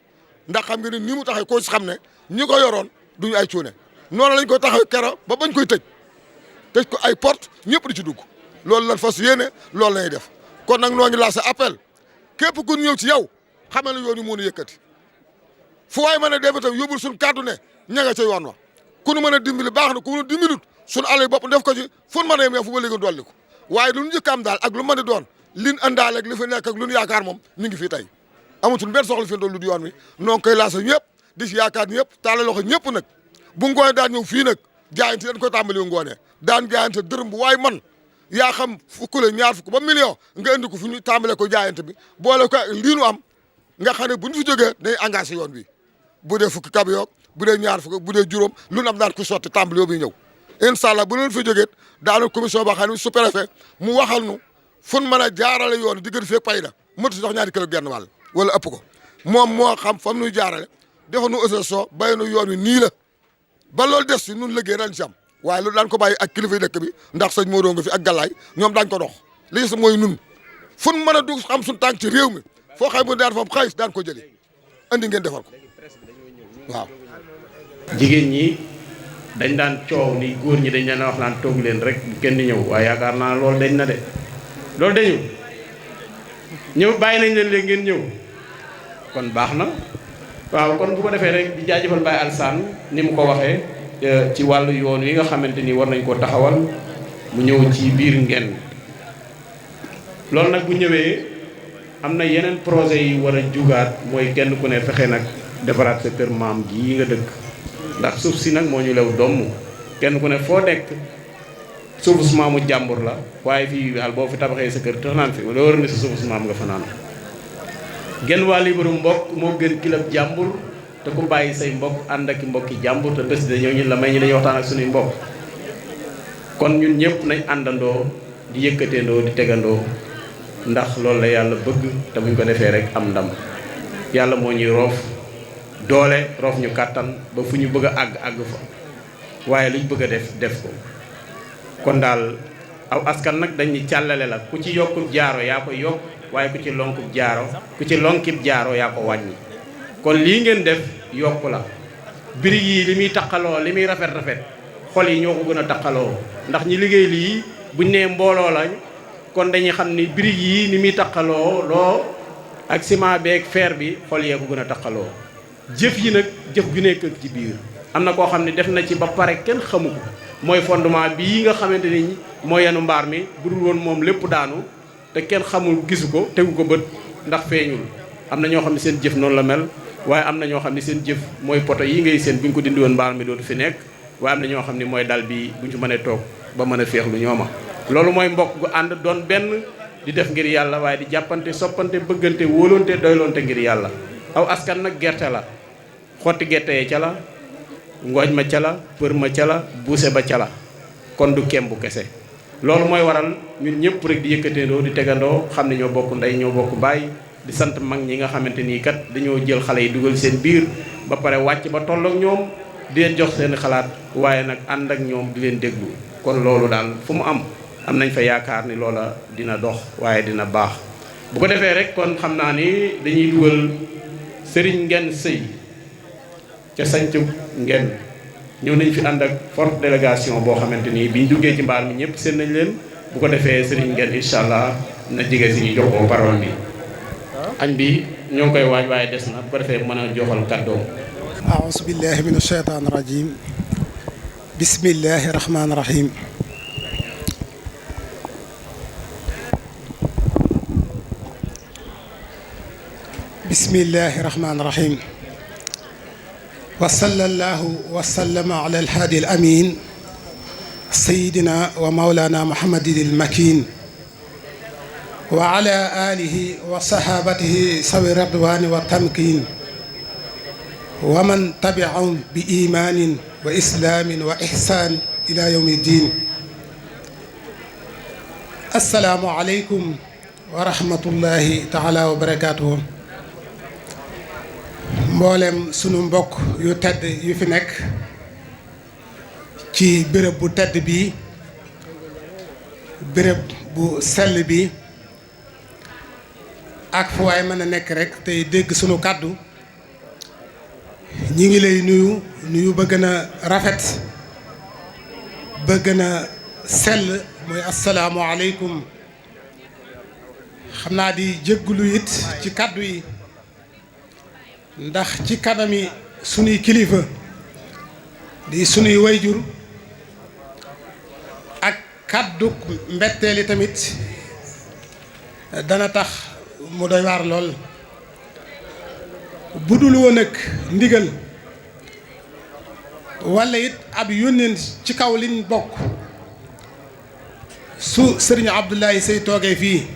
ndax xam nga ni mu taxee koo si xam ne ñi ko yoroon duñu ay cuune noonu lañ ko taxaw kero ba bañ koy tëj ko ay porte ñëpp di ci dugg loolu lan fas yéene loolu lañuy def kon nag noo ngi lancé appel képp ku ñëw ci yow xamal ne yoon yi moo ñu yëkkati fu waay mën a dem itam yóbbul suñ kàddu ne ña nga ca yoon wa ku nu mën a dimbali baax na ku nu dimbalut suñu alal bopp def ko ci fu nu mën a yem fu ba léegi dolli ko waaye lu ñu njëkk am daal ak lu mën a doon lin àndaale ak li fi nekk ak lu ñu yaakaar moom mi ngi fii tey amatul benn soxla fi doon lu di yoon wi noo ngi koy lancé ñëpp di si yaakaar ñëpp taale loxo ñëpp nag bu ngoonee daan ñëw fii nag jaayante dañ koy tàmbali yu ngoonee daan jaayante dërëm bu waay man yaa xam fukk la ñaar fukk ba million nga indi ko fu ñu tàmbale ko jaayante bi boole ko lii nu am nga xam ne bu ñu fi jógee day engagé yoon bi bu dee fukki kab yoog bu dee ñaar fukk bu dee juróom lu nu am daan ko sotti tàmbali yoo bi ñëw incha allah bu leen fi jógee daanu commission boo xam ne sous-préfet mu waxal nu fu ñu mën a jaarale yoon diggante feeg pay da mëtu sax ñaari kilo genn wàll wala ëpp ko moom moo xam fam nuy jaarale defa nu association bay nu yoon wi nii la ba loolu des si nun liggéey dañ si am waaye loolu daan ko bàyyi ak kilifa yi dëkk bi ndax sëñ Modou nga fi ak Galaay ñoom daañ ko dox li si mooy nun fu ñu mën a dugg xam suñu tànk ci réew mi foo xam ne daan fa am xaalis daan ko jëli andi ngeen defar ko waaw. jigéen ñi dañ daan coow ni góor ñi dañ leen wax naan toog leen rek bu kenn di ñëw waaye yaakaar naa loolu dañ na de loolu dañu ñëw bàyyi nañ leen léegi ngeen ñëw kon baax na waaw kon bu ko defee rek di jaajëfal Baye Alsaan ni mu ko waxee ci wàllu yoon wi nga xamante ni war nañ koo taxawal mu ñëw ci biir ngeen loolu nag bu ñëwee am na yeneen projet yi war a jugaat mooy kenn ku ne fexe nag defaraat sa kër maam gii nga dëkk ndax suuf si nag moo ñu lew domm kenn ku ne foo nekk suufu su maamu jàmbur la waaye fii daal boo fi tabaxee sa kër tax naan fi loo war ne sa suufu su maam nga fanaan genn waa libaru mbokk moo gën kilab jàmbur te ku bàyyi say mbokk ànd ak mbokki jàmbur te bés dañoo ñu la may ñu dañuy waxtaan ak suñuy mbokk kon ñun ñëpp nañ àndandoo di yëkkateendoo di tegandoo ndax loolu la yàlla bëgg te buñ ko defee rek am ndam yàlla moo ñuy roof doole roof ñu kàttan ba fu ñu bëgg a àgg fa waaye luñ bëgg a def ko kon daal aw askan nag dañuy càllale la ku ci yokkub jaaro yaa ko yokk waaye ku ci lonkub jaaro ku ci lonkib jaaro yaa ko wàññi kon lii ngeen def yokku la birig yi li muy taqaloo li muy rafet xol yi ñoo ko gën a taqaloo ndax ñi liggéey lii buñ nee mbooloo lañ kon dañuy xam ni birig yi ni muy taqaloo loo ak ciment beeg fer bi xol yee ko gën a taqaloo jëf yi nag jëf ju nekk ci biir am na koo xam ne def na ci ba pare kenn xamu ko mooy fondement bii nga xamante ni moo yenu mbaar mi bu dul woon moom lépp daanu te kenn xamul gisu ko tegu ko bët ndax feeñul. am na ñoo xam ne seen jëf noonu la mel waaye am na ñoo xam ne seen jëf mooy poto yi ngay seen bu ñu ko dindi woon mbaar mi dootu fi nekk waaye am na ñoo xam ne mooy dal bi bu ñu ci mënee toog ba mën a féexlu ñooma. loolu mooy mbokk gu ànd doon benn di def ngir yàlla waaye di jàppante soppante bëggante wóolonte doylonte ngir yàlla. aw askan nag gerte la xotti gerte yee ca la ngooñ ma ca la për ma ca la buuse ba ca la kon du kembu kese. loolu mooy waral ñun ñëpp rek di yëkkateendoo di tegandoo xam ne ñoo bokk ndey ñoo bokk baay di sant mag ñi nga xamante nii kat dañoo jël xale yi dugal seen biir ba pare wàcc ba toll ak ñoom di leen jox seen xalaat waaye nag ànd ak ñoom di leen déglu. kon loolu daal fu mu am nañ fa yaakaar ni loola dina dox waaye dina baax. bu ko defee rek kon xam naa ni dañuy dugal Serigne Nguène Seye ca sañcu Nguène ñëw nañ fi ànd ak forte délégation boo xamante ni biñ duggee ci mbaar mi ñëpp seen nañ leen. bu ko defee Serigne Nguène incha allah na jege si ñu jox ko parole bi. añ bi ñoo ngi koy waaj waaye des na bu ko defee mën a joxal kàddoom. aouzu billahi min ashaytaan rajim bismillahi rahmaani rahim. bismillahi rahmaani rahim. wa sallallahu wa sallama ala alhaadi al amin sayidina wa maulana muhammadin al makin wa ala alihi wa sahabatihi sawi radwani wa tamkin wa man tabiahum bi imanin wa islamin wa ihsan ila yawmi ddin. assalaamu aleykum wa rahmatullahi taala wa barakatuhu. mboolem sunu mbokk yu tedd yu fi nekk ci béréb bu tedd bi béréb bu sell bi ak fu waay mën a nekk rek tey dégg sunu kàddu ñi ngi lay nuyu ba gën a rafet ba gën a sell muy asalaamu aleykum. xam naa di jéggulu it ci kàddu yi ndax ci kanami sunuy kilifa di sunuy wayjur ak kàddu mbetteeli tamit dana tax mu doy waar lool. bu dul woon ak ndigal walla it ab yónneen ci kaw liñ bokk su sëriñ Abdoulaye Seye toogee fii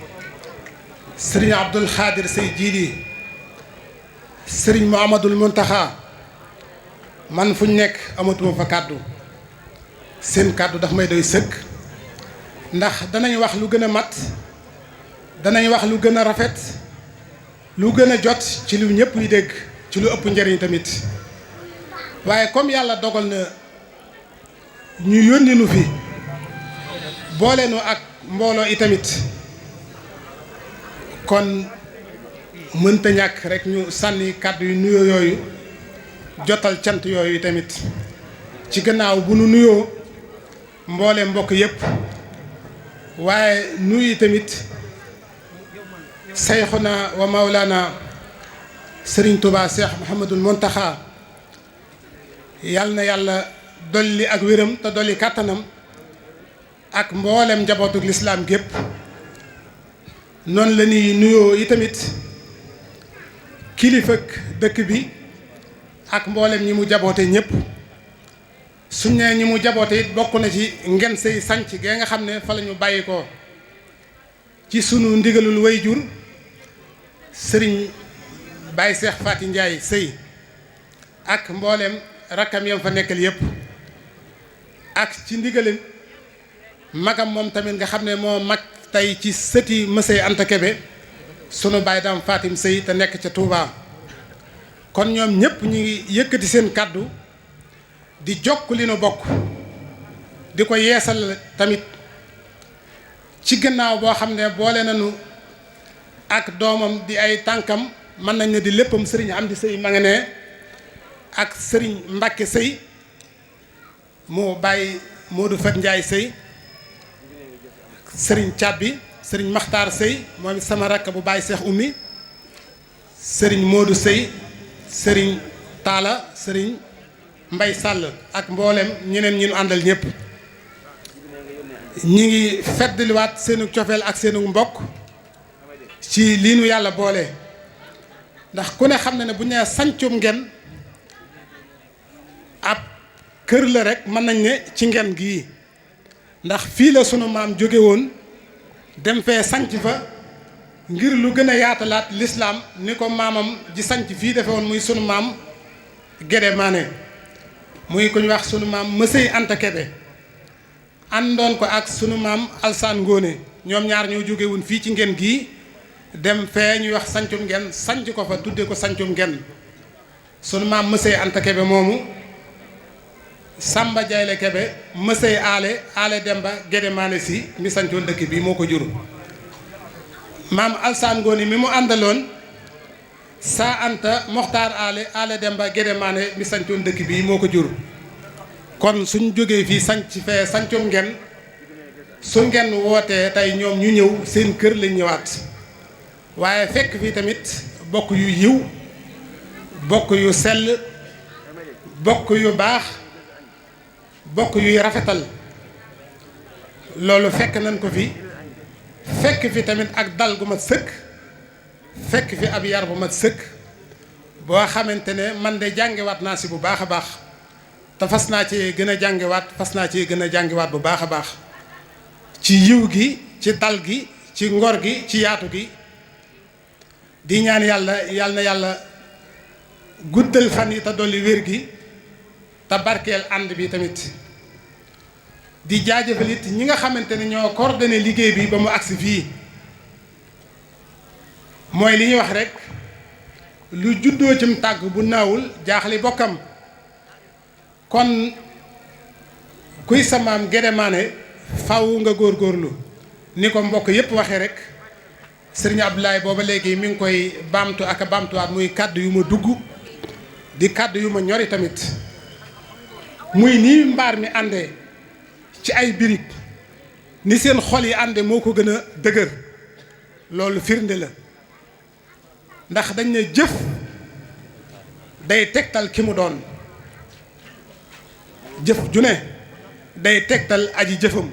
sëriñ Abdul Xaadir Seye jiili sëriñ Muhammadul Muntaxa man fu ñu nekk amatuma fa kàddu seen kàddu daf may doy sëkk ndax danañ wax lu gën a mat danañ wax lu gën a rafet lu gën a jot ci lu ñëpp yi dégg ci lu ëpp njëriñ tamit waaye comme yàlla dogal na ñu yónni nu fi boole nu ak mbooloo yi tamit kon mënta ñàkk rek ñu sànni kàddu yu nuyoo yooyu jotal cant yooyu tamit ci gannaaw bu nu nuyoo mboole mbokk yëpp waaye nuyu tamit sayxuna wa mawlana Serigne Touba Cheikh Mouhamadul Mountakha yal na yàlla dolli ak wéram te dolli kàttanam ak mboolem njabootuk lislaam gépp noonu la ñuy nuyoo yi tamit kilifak dëkk bi ak mboolem ñi mu jaboote ñëpp suñ ne ñi mu jaboote it bokk na ci Nguène Seye sanc gee nga xam ne fa la ñu bàyyi ko ci sunu ndigalul wayjur sëriñ Baye Cheikh Faty Ndiaye Seye ak mboolem rakkam yam fa nekkal yëpp ak ci ndigalin magam moom tamit nga xam ne moo mag tey ci sëti Mësey Anta Kebe sunu baay daam Fatim Seye te nekk ca Touba kon ñoom ñëpp ñu ngi yëkkati seen kàddu di jokk li nu bokk di ko yeesal tamit ci gannaaw boo xam ne boole nañu ak doomam di ay tànkam mën nañ ne di léppam sëriñ Amdi Seye ma nga ne ak sëriñ Mbacke Seye moo bàyyi Modou Fat Ndiaye Seye sëriñ Cabbi sëriñ Makhtar Seye moom sama rakk bu bàyyi Seex Ummi sëriñ Modou Seye sëriñ Talla sëriñ Mbay Sall ak mboolem ñeneen ñi ñu àndal ñëpp ñi ngi feddliwaat seenu cofeel ak seenu mbokk ci lii nu yàlla boole ndax ku ne xam na ne bu ñu nee sancum Ngén ab kër la rek mën nañ ne ci Ngén gii ndax fii la sunu maam jóge woon dem fee sanc fa ngir lu gën a yaatalaat lislaam ni ko maamam ji sanc fii defe woon muy sunu maam Gédé Mané muy ku ñu wax sunu maam Mësëy Anta Kébé àndoon ko ak sunu maam Alsaan Ngóone ñoom ñaar ñoo jóge woon fii ci Ngén gii dem fee ñuy wax sancum Ngén sanc ko fa tudde ko sancum Ngén sunu maam Mësëy Anta Kébé moomu Samba Jayle Kébé Mësëy ale Demba Gédé Mané si mi sancoon dëkk bi moo ko jur maam Alsaan Ngóone mi mu àndaloon saa Anta Moxtaar ale Demba Gédé Mané mi sancoon dëkk bi moo ko jur kon suñ jógee fii sanc fee sancum Ngén su Ngén wootee tey ñoom ñu ñëw seen kër lañ ñëwaat waaye fekk fii tamit bokk yu yiw bokk yu sell bokk yu baax bokk yuy rafetal loolu fekk nañ ko fi fekk fi tamit ak dal gu mat sëkk fekk fi ab yar bu mat sëkk boo xamante ne man de jàngewaat naa si bu baax a baax te fas naa ci gën a jàngewaat bu baax a baax ci yiw gi ci dal gi ci ngor gi ci yaatu gi di ñaan yàlla na yàlla guddal fan yi te dolli wér gi te barkeel ànd bi tamit di jaajëfal it ñi nga xamante ne ñoo coordonné liggéey bi ba mu agsi fii mooy li ñuy wax rek lu juddoo cim tàgg bu naawul jaaxli bokkam kon kuy sa maam Gédé Mané faw nga góorgóorlu ni ko mbokk yépp waxee rek sëriñ Abdoulaye booba léegi mi ngi koy baamtu ak a baamtuwaat muy kàddu yu ma dugg di kàddu yu ma ñori tamit muy nii mbaar mi àndee ci ay birig ni seen xol yi ànde moo ko gën a dëgër loolu firnde la ndax dañ ne jëf day tegtal ki mu doon jëf ju ne day tegtal aji jëfam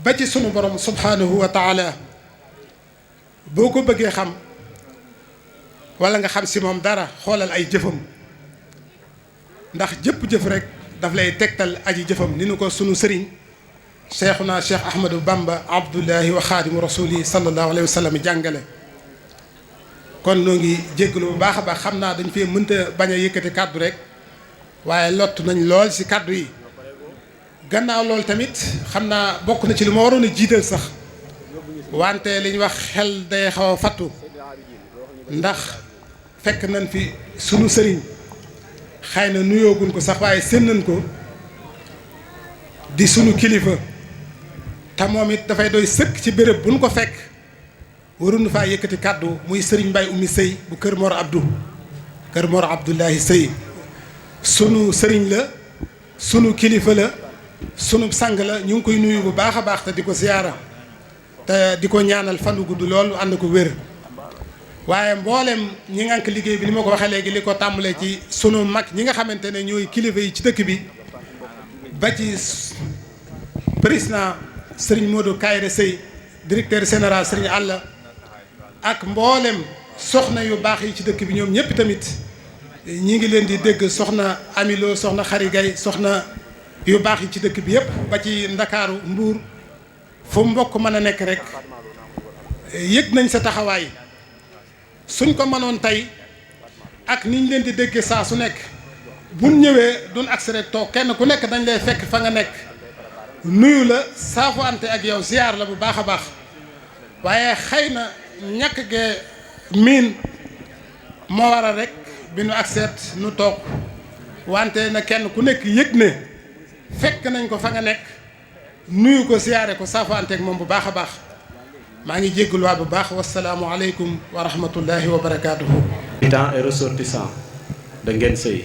ba ci sunu borom subhanahu wa taala boo ko bëggee xam wala nga xam si moom dara xoolal ay jëfam ndax jëpp jëf rek daf lay tegtal aji jëfam ni nu ko sunu sëriñ cheikhuna cheikh ahmadou bamba abdullahi wa xaadimu rasuli sallallahu alayhi wa sallam jàngale kon noo ngi jéggalu bu baax a baax xam naa dañ fee mënta bañ a yëkkati kàddu rek waaye lott nañ lool ci kàddu yi gannaaw loolu tamit xam naa bokk na ci lu ma waroon a jiital sax wante li ñu wax xel day xaw a fattu ndax fekk nañ fi sunu sëriñ xëy na nuyoogun ko sax waaye seen nañ ko di sunu kilifa te moom it dafay doy sëkk ci béréb bu nu ko fekk waruñu faa yëkkati kàddu muy sëriñ Mbaye Oumy Sëy bu kër Mor Abdoulahi Sëy sunu sëriñ la sunu kilifa la sunu sang la ñu ngi koy nuyu bu baax a baax te di ko ziyaara te di ko ñaanal fanu gudd loolu ànd ko wér waaye mboolem ñi ngànk liggéey bi ni ma ko waxee léegi li ko tàmbalee ci sunu mag ñi nga xamante ne ñooy kilifa yi ci dëkk bi ba ci président Serigne Modou Kayre Sey directeur général Serigne Alla ak mboolem soxna yu baax yi ci dëkk bi ñoom ñëpp tamit ñi ngi leen di dégg soxna Amilo soxna Xari Gay soxna yu baax yi ci dëkk bi yëpp ba ci Ndakaaru Mbuur fu mbokk mën a nekk rek yëg nañ sa taxawaay suñ ko mënoon tey ak niñ leen di déggee saa su nekk buñ ñëwee duñ agsi rek toog kenn ku nekk dañ lay fekk fa nga nekk nuyu la saafu ante ak yow ziar la bu baax a baax waaye xëy na ñàkk gee miin moo waral rek bi nu agseet nu toog wante na kenn ku nekk yëg ne fekk nañ ko fa nga nekk nuyu ko ziare ko saafu ante ak moom bu baax a baax maa ngi jégaluwaat bu baax wasalaamualeykum wa rahmatullahi wa barakaatuhu. habitants et ressortissants de Nguén Seye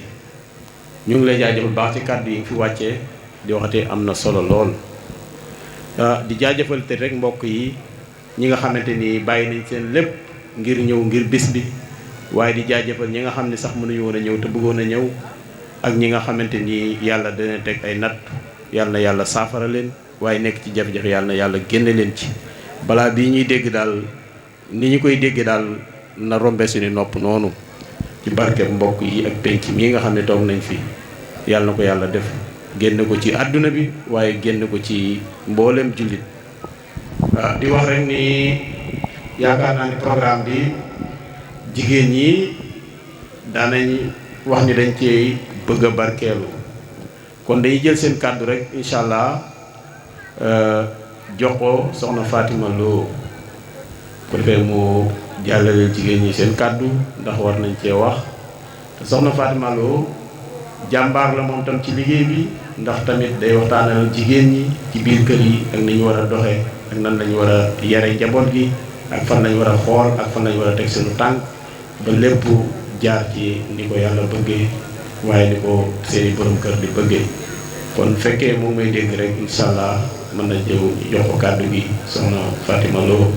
ñu ngi lay jaajëfal bu baax ci kàddu yi nga fi wàccee di waxatee am na solo lool di jaajëfal te rek mbokk yi ñi nga xamante ni bàyyi nañ seen lépp ngir ñëw ngir bis bi waaye di jaajëfal ñi nga xam ne sax mënuñu woon a ñëw te bëggoon a ñëw ak ñi nga xamante ni yàlla dana teg ay natt yàlla na yàlla saafara leen waaye nekk ci jafe-jafe yàlla na yàlla génne leen ci balaa bii ñuy dégg daal ni ñu koy dégg daal na rombe suñu nopp noonu ci barkeb mbokk yi ak penc mii nga xam ne toog nañ fi yàlla na ko yàlla def génne ko ci àdduna bi waaye génne ko ci mboolem jullit. waaw di wax rek ni yaakaar naa ni programme bi jigéen ñi daanañ wax ni dañ cee bëgg a barkeelu kon dañuy jël seen kàddu rek incha allah jox ko soxna Fatima Lo ko defee mu jàllaleel jigéen ñi seen kàddu ndax war nañ cee wax te soxna Fatima Lo jàmbaar la moom tam ci liggéey bi ndax tamit day waxtaanal jigéen ñi ci biir kër yi ak ni ñu war a doxee ak nan lañu war a yare njaboot gi ak fan lañu war a xool ak fan lañu war a teg seenu tànk ba lépp jaar ci ni ko yàlla bëggee waaye ni ko seeni borom kër di bëggee kon fekkee moom may dégg rek incha allah mën na jëw jox ko kàddu gi soxna Fatima Lo